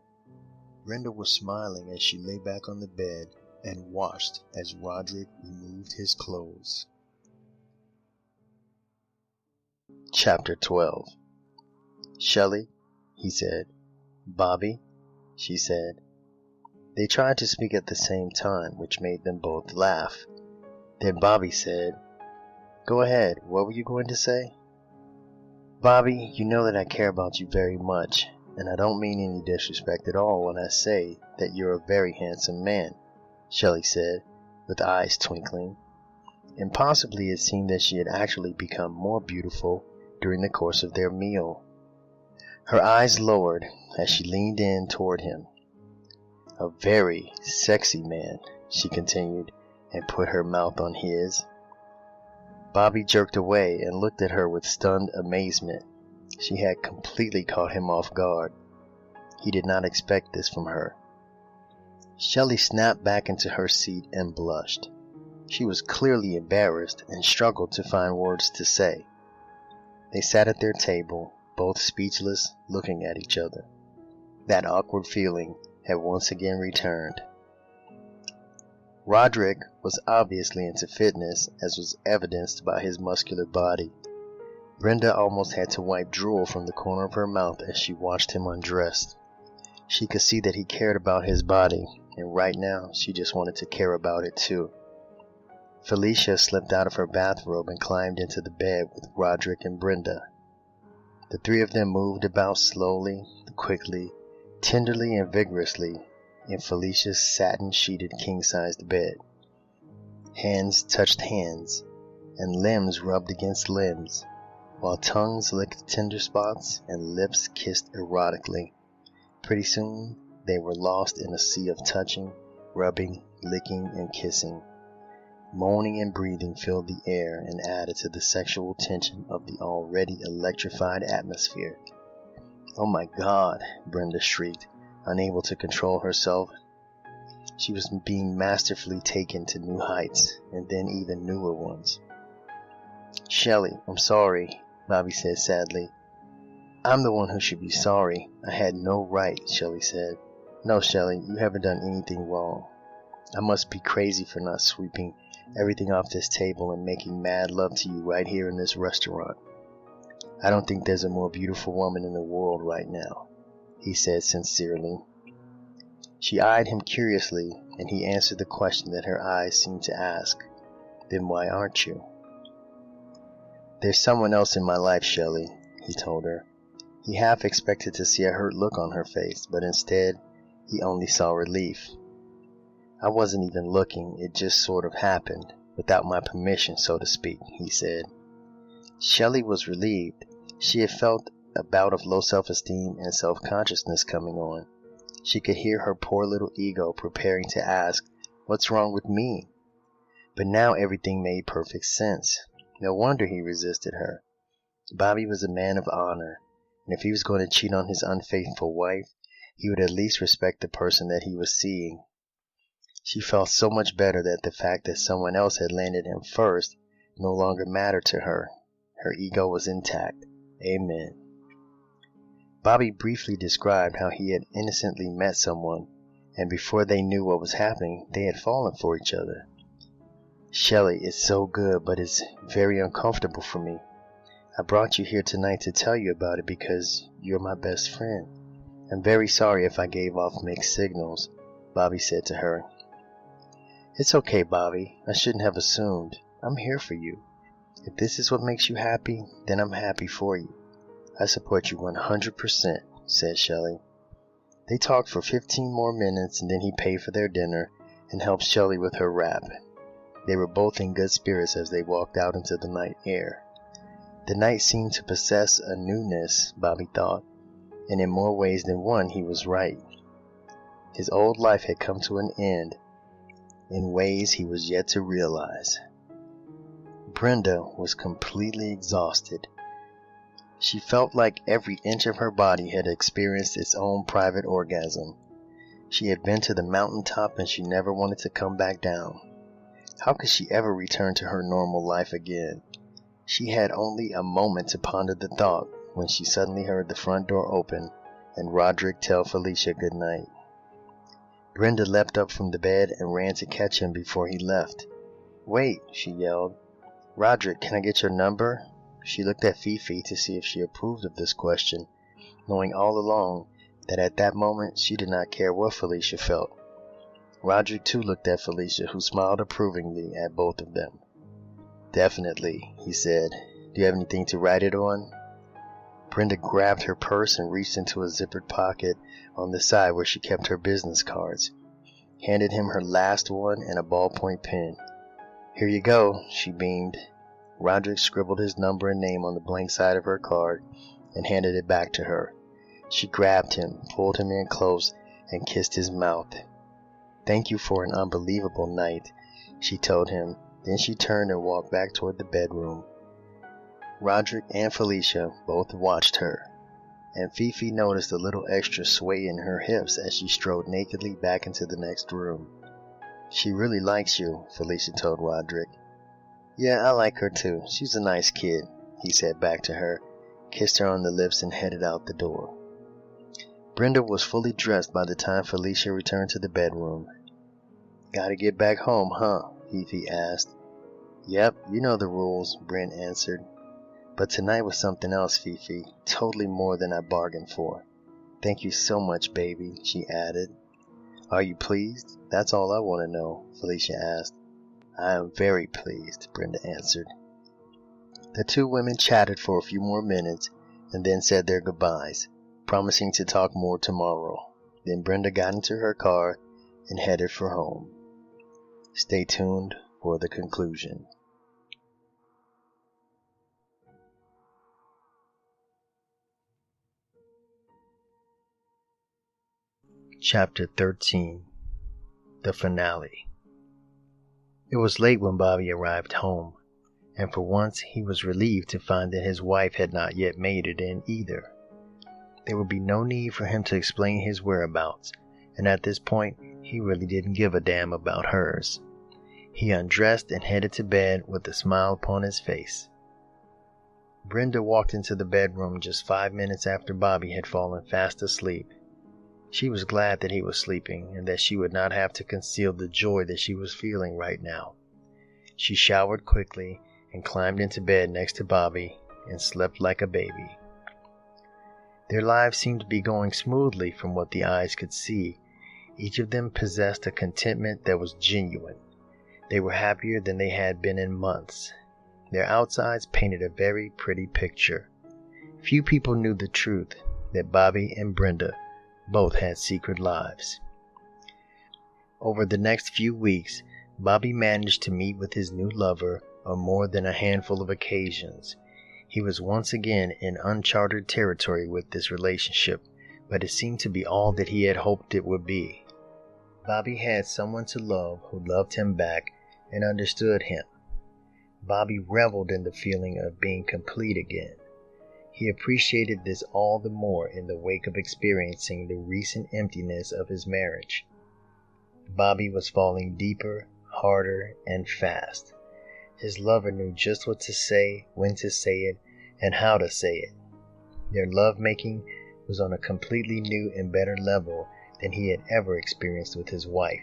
Brenda was smiling as she lay back on the bed and watched as Roderick removed his clothes. Chapter 12. "Shelley," he said. "Bobby," she said. They tried to speak at the same time, which made them both laugh. Then Bobby said, "Go ahead, what were you going to say?" "Bobby, you know that I care about you very much, and I don't mean any disrespect at all when I say that you're a very handsome man," Shelley said, with eyes twinkling. And possibly it seemed that she had actually become more beautiful during the course of their meal. Her eyes lowered as she leaned in toward him. "A very sexy man," she continued, and put her mouth on his. Bobby jerked away and looked at her with stunned amazement. She had completely caught him off guard. He did not expect this from her. Shelley snapped back into her seat and blushed. She was clearly embarrassed and struggled to find words to say. They sat at their table, both speechless, looking at each other. That awkward feeling had once again returned. Roderick was obviously into fitness, as was evidenced by his muscular body. Brenda almost had to wipe drool from the corner of her mouth as she watched him undress. She could see that he cared about his body, and right now she just wanted to care about it too. Felicia slipped out of her bathrobe and climbed into the bed with Roderick and Brenda. The 3 of them moved about slowly, quickly, tenderly and vigorously in Felicia's satin-sheeted king-sized bed. Hands touched hands, and limbs rubbed against limbs, while tongues licked tender spots and lips kissed erotically. Pretty soon, they were lost in a sea of touching, rubbing, licking, and kissing. Moaning and breathing filled the air and added to the sexual tension of the already electrified atmosphere. "Oh my God," Brenda shrieked, unable to control herself. She was being masterfully taken to new heights, and then even newer ones. "Shelley, I'm sorry," Bobby said sadly. "I'm the one who should be sorry. I had no right," Shelley said. "No, Shelley, you haven't done anything wrong. I must be crazy for not sweeping everything off this table and making mad love to you right here in this restaurant. I don't think there's a more beautiful woman in the world right now," he said sincerely. She eyed him curiously, and he answered the question that her eyes seemed to ask. Then why aren't you? There's someone else in my life, Shelley, he told her. He half expected to see a hurt look on her face, but instead, he only saw relief. I wasn't even looking, it just sort of happened, without my permission, so to speak, he said. Shelley was relieved. She had felt a bout of low self-esteem and self-consciousness coming on. She could hear her poor little ego preparing to ask, "What's wrong with me?" But now everything made perfect sense. No wonder he resisted her. Bobby was a man of honor, and if he was going to cheat on his unfaithful wife, he would at least respect the person that he was seeing. She felt so much better that the fact that someone else had landed him first no longer mattered to her. Her ego was intact. Amen. Bobby briefly described how he had innocently met someone, and before they knew what was happening, they had fallen for each other. Shelley, it's so good, but it's very uncomfortable for me. I brought you here tonight to tell you about it because you're my best friend. I'm very sorry if I gave off mixed signals, Bobby said to her. It's okay, Bobby. I shouldn't have assumed. I'm here for you. If this is what makes you happy, then I'm happy for you. I support you 100%, said Shelley. They talked for 15 more minutes, and then he paid for their dinner and helped Shelley with her wrap. They were both in good spirits as they walked out into the night air. The night seemed to possess a newness, Bobby thought, and in more ways than one he was right. His old life had come to an end in ways he was yet to realize. Brenda was completely exhausted. She felt like every inch of her body had experienced its own private orgasm. She had been to the mountaintop and she never wanted to come back down. How could she ever return to her normal life again? She had only a moment to ponder the thought when she suddenly heard the front door open and Roderick tell Felicia good night. Brenda leapt up from the bed and ran to catch him before he left. Wait, she yelled. Roderick, can I get your number? She looked at Fifi to see if she approved of this question, knowing all along that at that moment she did not care what Felicia felt. Roderick too looked at Felicia, who smiled approvingly at both of them. Definitely, he said. Do you have anything to write it on? Brenda grabbed her purse and reached into a zippered pocket on the side where she kept her business cards, handed him her last one and a ballpoint pen. Here you go, she beamed. Roderick scribbled his number and name on the blank side of her card and handed it back to her. She grabbed him, pulled him in close, and kissed his mouth. Thank you for an unbelievable night, she told him. Then she turned and walked back toward the bedroom. Roderick and Felicia both watched her, and Fifi noticed a little extra sway in her hips as she strode nakedly back into the next room. She really likes you, Felicia told Roderick. Yeah, I like her too. She's a nice kid, he said back to her, kissed her on the lips and headed out the door. Brenda was fully dressed by the time Felicia returned to the bedroom. Gotta get back home, huh? Fifi asked. Yep, you know the rules, Brent answered. But tonight was something else, Fifi. Totally more than I bargained for. Thank you so much, baby, she added. Are you pleased? That's all I want to know, Felicia asked. I am very pleased, Brenda answered. The two women chatted for a few more minutes and then said their goodbyes, promising to talk more tomorrow. Then Brenda got into her car and headed for home. Stay tuned for the conclusion. Chapter 13. The Finale. It was late when Bobby arrived home, and for once he was relieved to find that his wife had not yet made it in either. There would be no need for him to explain his whereabouts, and at this point he really didn't give a damn about hers. He undressed and headed to bed with a smile upon his face. Brenda walked into the bedroom just 5 minutes after Bobby had fallen fast asleep. She was glad that he was sleeping and that she would not have to conceal the joy that she was feeling right now. She showered quickly and climbed into bed next to Bobby and slept like a baby. Their lives seemed to be going smoothly from what the eyes could see, Each of them possessed a contentment that was genuine. They were happier than they had been in months. Their outsides painted a very pretty picture. Few people knew the truth, that Bobby and Brenda both had secret lives. Over the next few weeks, Bobby managed to meet with his new lover on more than a handful of occasions. He was once again in uncharted territory with this relationship, but it seemed to be all that he had hoped it would be. Bobby had someone to love who loved him back and understood him. Bobby reveled in the feeling of being complete again. He appreciated this all the more in the wake of experiencing the recent emptiness of his marriage. Bobby was falling deeper, harder, and fast. His lover knew just what to say, when to say it, and how to say it. Their lovemaking was on a completely new and better level than he had ever experienced with his wife.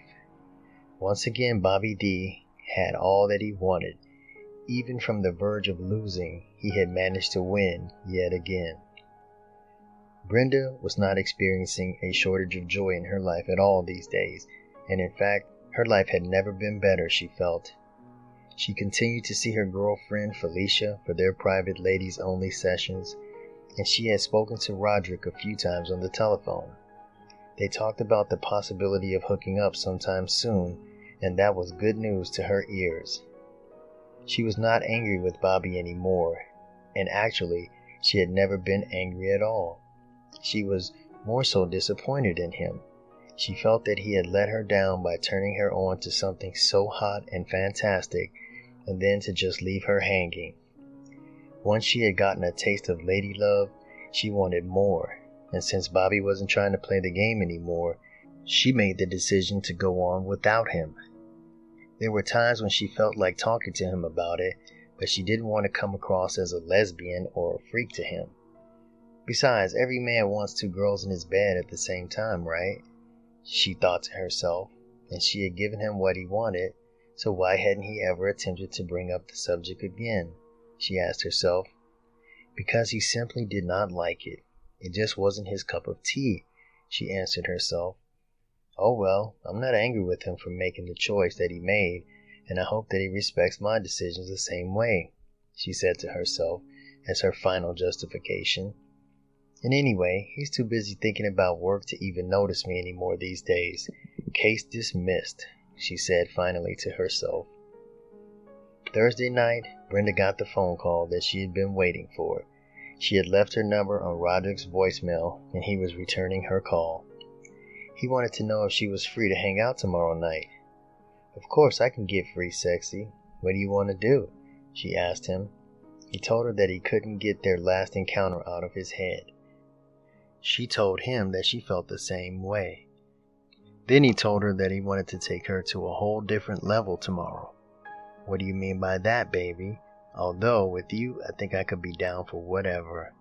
Once again, Bobby D had all that he wanted. Even from the verge of losing, he had managed to win yet again. Brenda was not experiencing a shortage of joy in her life at all these days, and in fact, her life had never been better, she felt. She continued to see her girlfriend Felicia for their private ladies-only sessions, and she had spoken to Roderick a few times on the telephone. They talked about the possibility of hooking up sometime soon, and that was good news to her ears. She was not angry with Bobby anymore, and actually, she had never been angry at all. She was more so disappointed in him. She felt that he had let her down by turning her on to something so hot and fantastic, and then to just leave her hanging. Once she had gotten a taste of lady love, she wanted more, and since Bobby wasn't trying to play the game anymore, she made the decision to go on without him. There were times when she felt like talking to him about it, but she didn't want to come across as a lesbian or a freak to him. Besides, every man wants two girls in his bed at the same time, right? She thought to herself, and she had given him what he wanted, so why hadn't he ever attempted to bring up the subject again? She asked herself. Because he simply did not like it. It just wasn't his cup of tea, she answered herself. Oh well, I'm not angry with him for making the choice that he made, and I hope that he respects my decisions the same way, she said to herself as her final justification. And anyway, he's too busy thinking about work to even notice me anymore these days. Case dismissed, she said finally to herself. Thursday night, Brenda got the phone call that she had been waiting for. She had left her number on Roderick's voicemail, and he was returning her call. He wanted to know if she was free to hang out tomorrow night. Of course I can get free, sexy. What do you want to do? She asked him. He told her that he couldn't get their last encounter out of his head. She told him that she felt the same way. Then he told her that he wanted to take her to a whole different level tomorrow. What do you mean by that, baby? Although, with you, I think I could be down for whatever.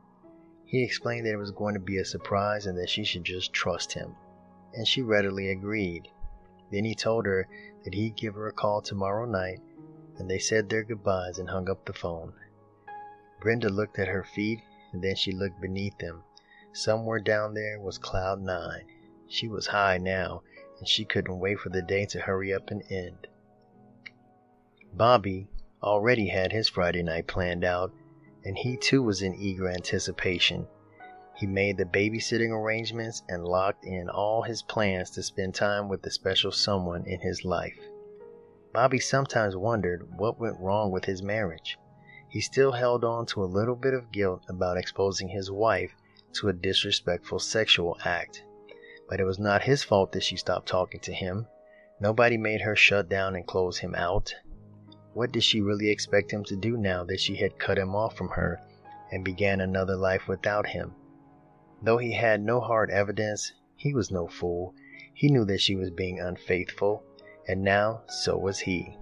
He explained that it was going to be a surprise and that she should just trust him. And she readily agreed. Then he told her that he'd give her a call tomorrow night, and they said their goodbyes and hung up the phone. Brenda looked at her feet, and then she looked beneath them. Somewhere down there was Cloud 9. She was high now, and she couldn't wait for the day to hurry up and end. Bobby already had his Friday night planned out, and he too was in eager anticipation. He made the babysitting arrangements and locked in all his plans to spend time with the special someone in his life. Bobby sometimes wondered what went wrong with his marriage. He still held on to a little bit of guilt about exposing his wife to a disrespectful sexual act. But it was not his fault that she stopped talking to him. Nobody made her shut down and close him out. What did she really expect him to do now that she had cut him off from her and began another life without him? Though he had no hard evidence, he was no fool. He knew that she was being unfaithful, and now so was he.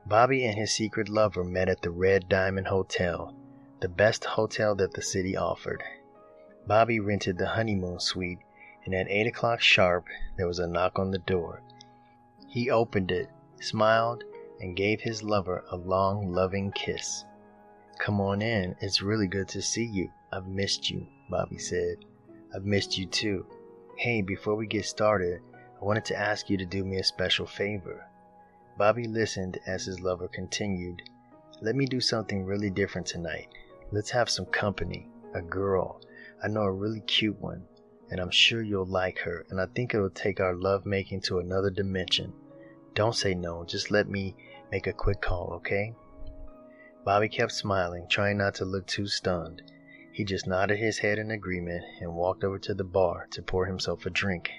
Bobby and his secret lover met at the Red Diamond Hotel, the best hotel that the city offered. Bobby rented the honeymoon suite, and at 8 o'clock sharp, there was a knock on the door. He opened it, smiled, and gave his lover a long, loving kiss. "Come on in. It's really good to see you. I've missed you," Bobby said. "I've missed you too." Hey, before we get started, I wanted to ask you to do me a special favor. Bobby listened as his lover continued. Let me do something really different tonight. Let's have some company. A girl. I know a really cute one, and I'm sure you'll like her, and I think it'll take our lovemaking to another dimension. Don't say no, just let me make a quick call, okay? Bobby kept smiling, trying not to look too stunned. He just nodded his head in agreement and walked over to the bar to pour himself a drink.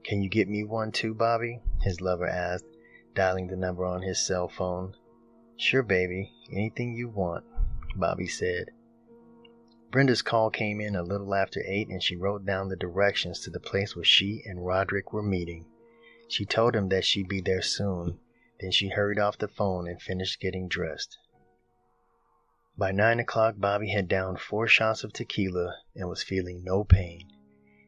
Can you get me one too, Bobby? His lover asked, dialing the number on his cell phone. Sure, baby, anything you want, Bobby said. Brenda's call came in a little after 8 and she wrote down the directions to the place where she and Roderick were meeting. She told him that she'd be there soon, then she hurried off the phone and finished getting dressed. By 9 o'clock, Bobby had downed 4 shots of tequila and was feeling no pain.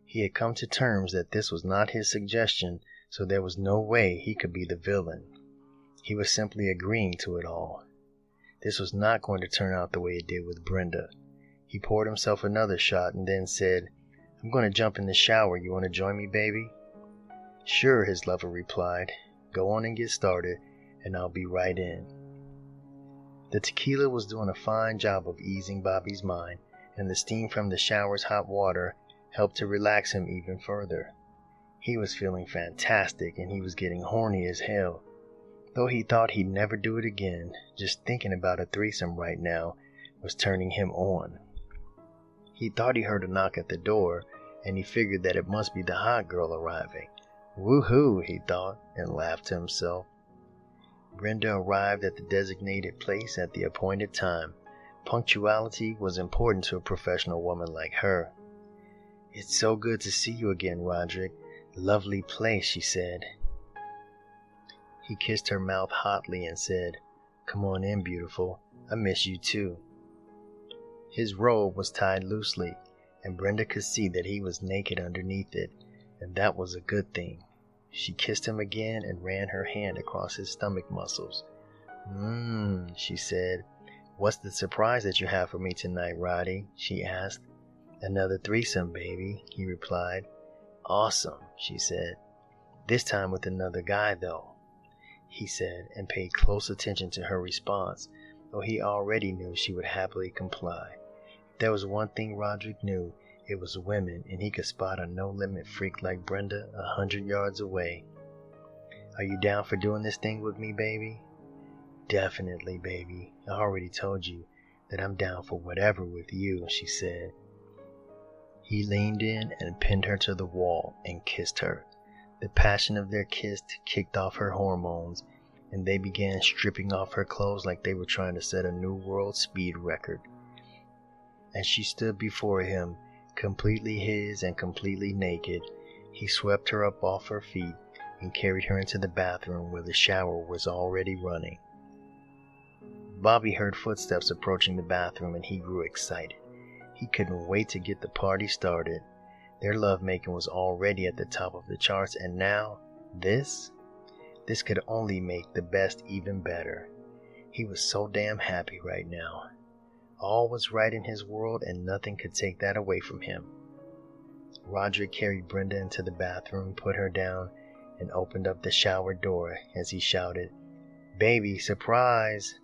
He had come to terms that this was not his suggestion, so there was no way he could be the villain. He was simply agreeing to it all. This was not going to turn out the way it did with Brenda. He poured himself another shot and then said, I'm going to jump in the shower. You want to join me, baby? Sure, his lover replied. Go on and get started, and I'll be right in. The tequila was doing a fine job of easing Bobby's mind, and the steam from the shower's hot water helped to relax him even further. He was feeling fantastic, and he was getting horny as hell. Though he thought he'd never do it again, just thinking about a threesome right now was turning him on. He thought he heard a knock at the door, and he figured that it must be the hot girl arriving. Woohoo, he thought, and laughed to himself. Brenda arrived at the designated place at the appointed time. Punctuality was important to a professional woman like her. It's so good to see you again, Roderick. Lovely place, she said. He kissed her mouth hotly and said, Come on in, beautiful. I miss you too. His robe was tied loosely, and Brenda could see that he was naked underneath it, and that was a good thing. She kissed him again and ran her hand across his stomach muscles. She said. What's the surprise that you have for me tonight, Roddy? She asked. Another threesome, baby, he replied. Awesome, she said. This time with another guy, though, he said, and paid close attention to her response, though he already knew she would happily comply. If there was one thing Roderick knew, it was women, and he could spot a no-limit freak like Brenda 100 yards away. Are you down for doing this thing with me, baby? Definitely, baby. I already told you that I'm down for whatever with you, she said. He leaned in and pinned her to the wall and kissed her. The passion of their kiss kicked off her hormones, and they began stripping off her clothes like they were trying to set a new world speed record. As she stood before him, completely his and completely naked, he swept her up off her feet and carried her into the bathroom where the shower was already running. Bobby heard footsteps approaching the bathroom and he grew excited. He couldn't wait to get the party started. Their lovemaking was already at the top of the charts, and now, this could only make the best even better. He was so damn happy right now. All was right in his world, and nothing could take that away from him. Roderick carried Brenda into the bathroom, put her down, and opened up the shower door as he shouted, Baby, surprise!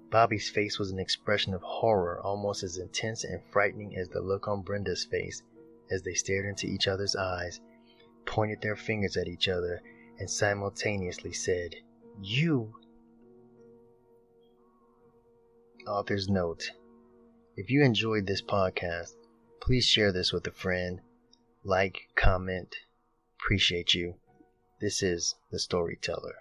Bobby's face was an expression of horror almost as intense and frightening as the look on Brenda's face as they stared into each other's eyes, pointed their fingers at each other, and simultaneously said, You! Author's note: if you enjoyed this podcast, please share this with a friend. Like, comment. Appreciate you. This is The Storyteller.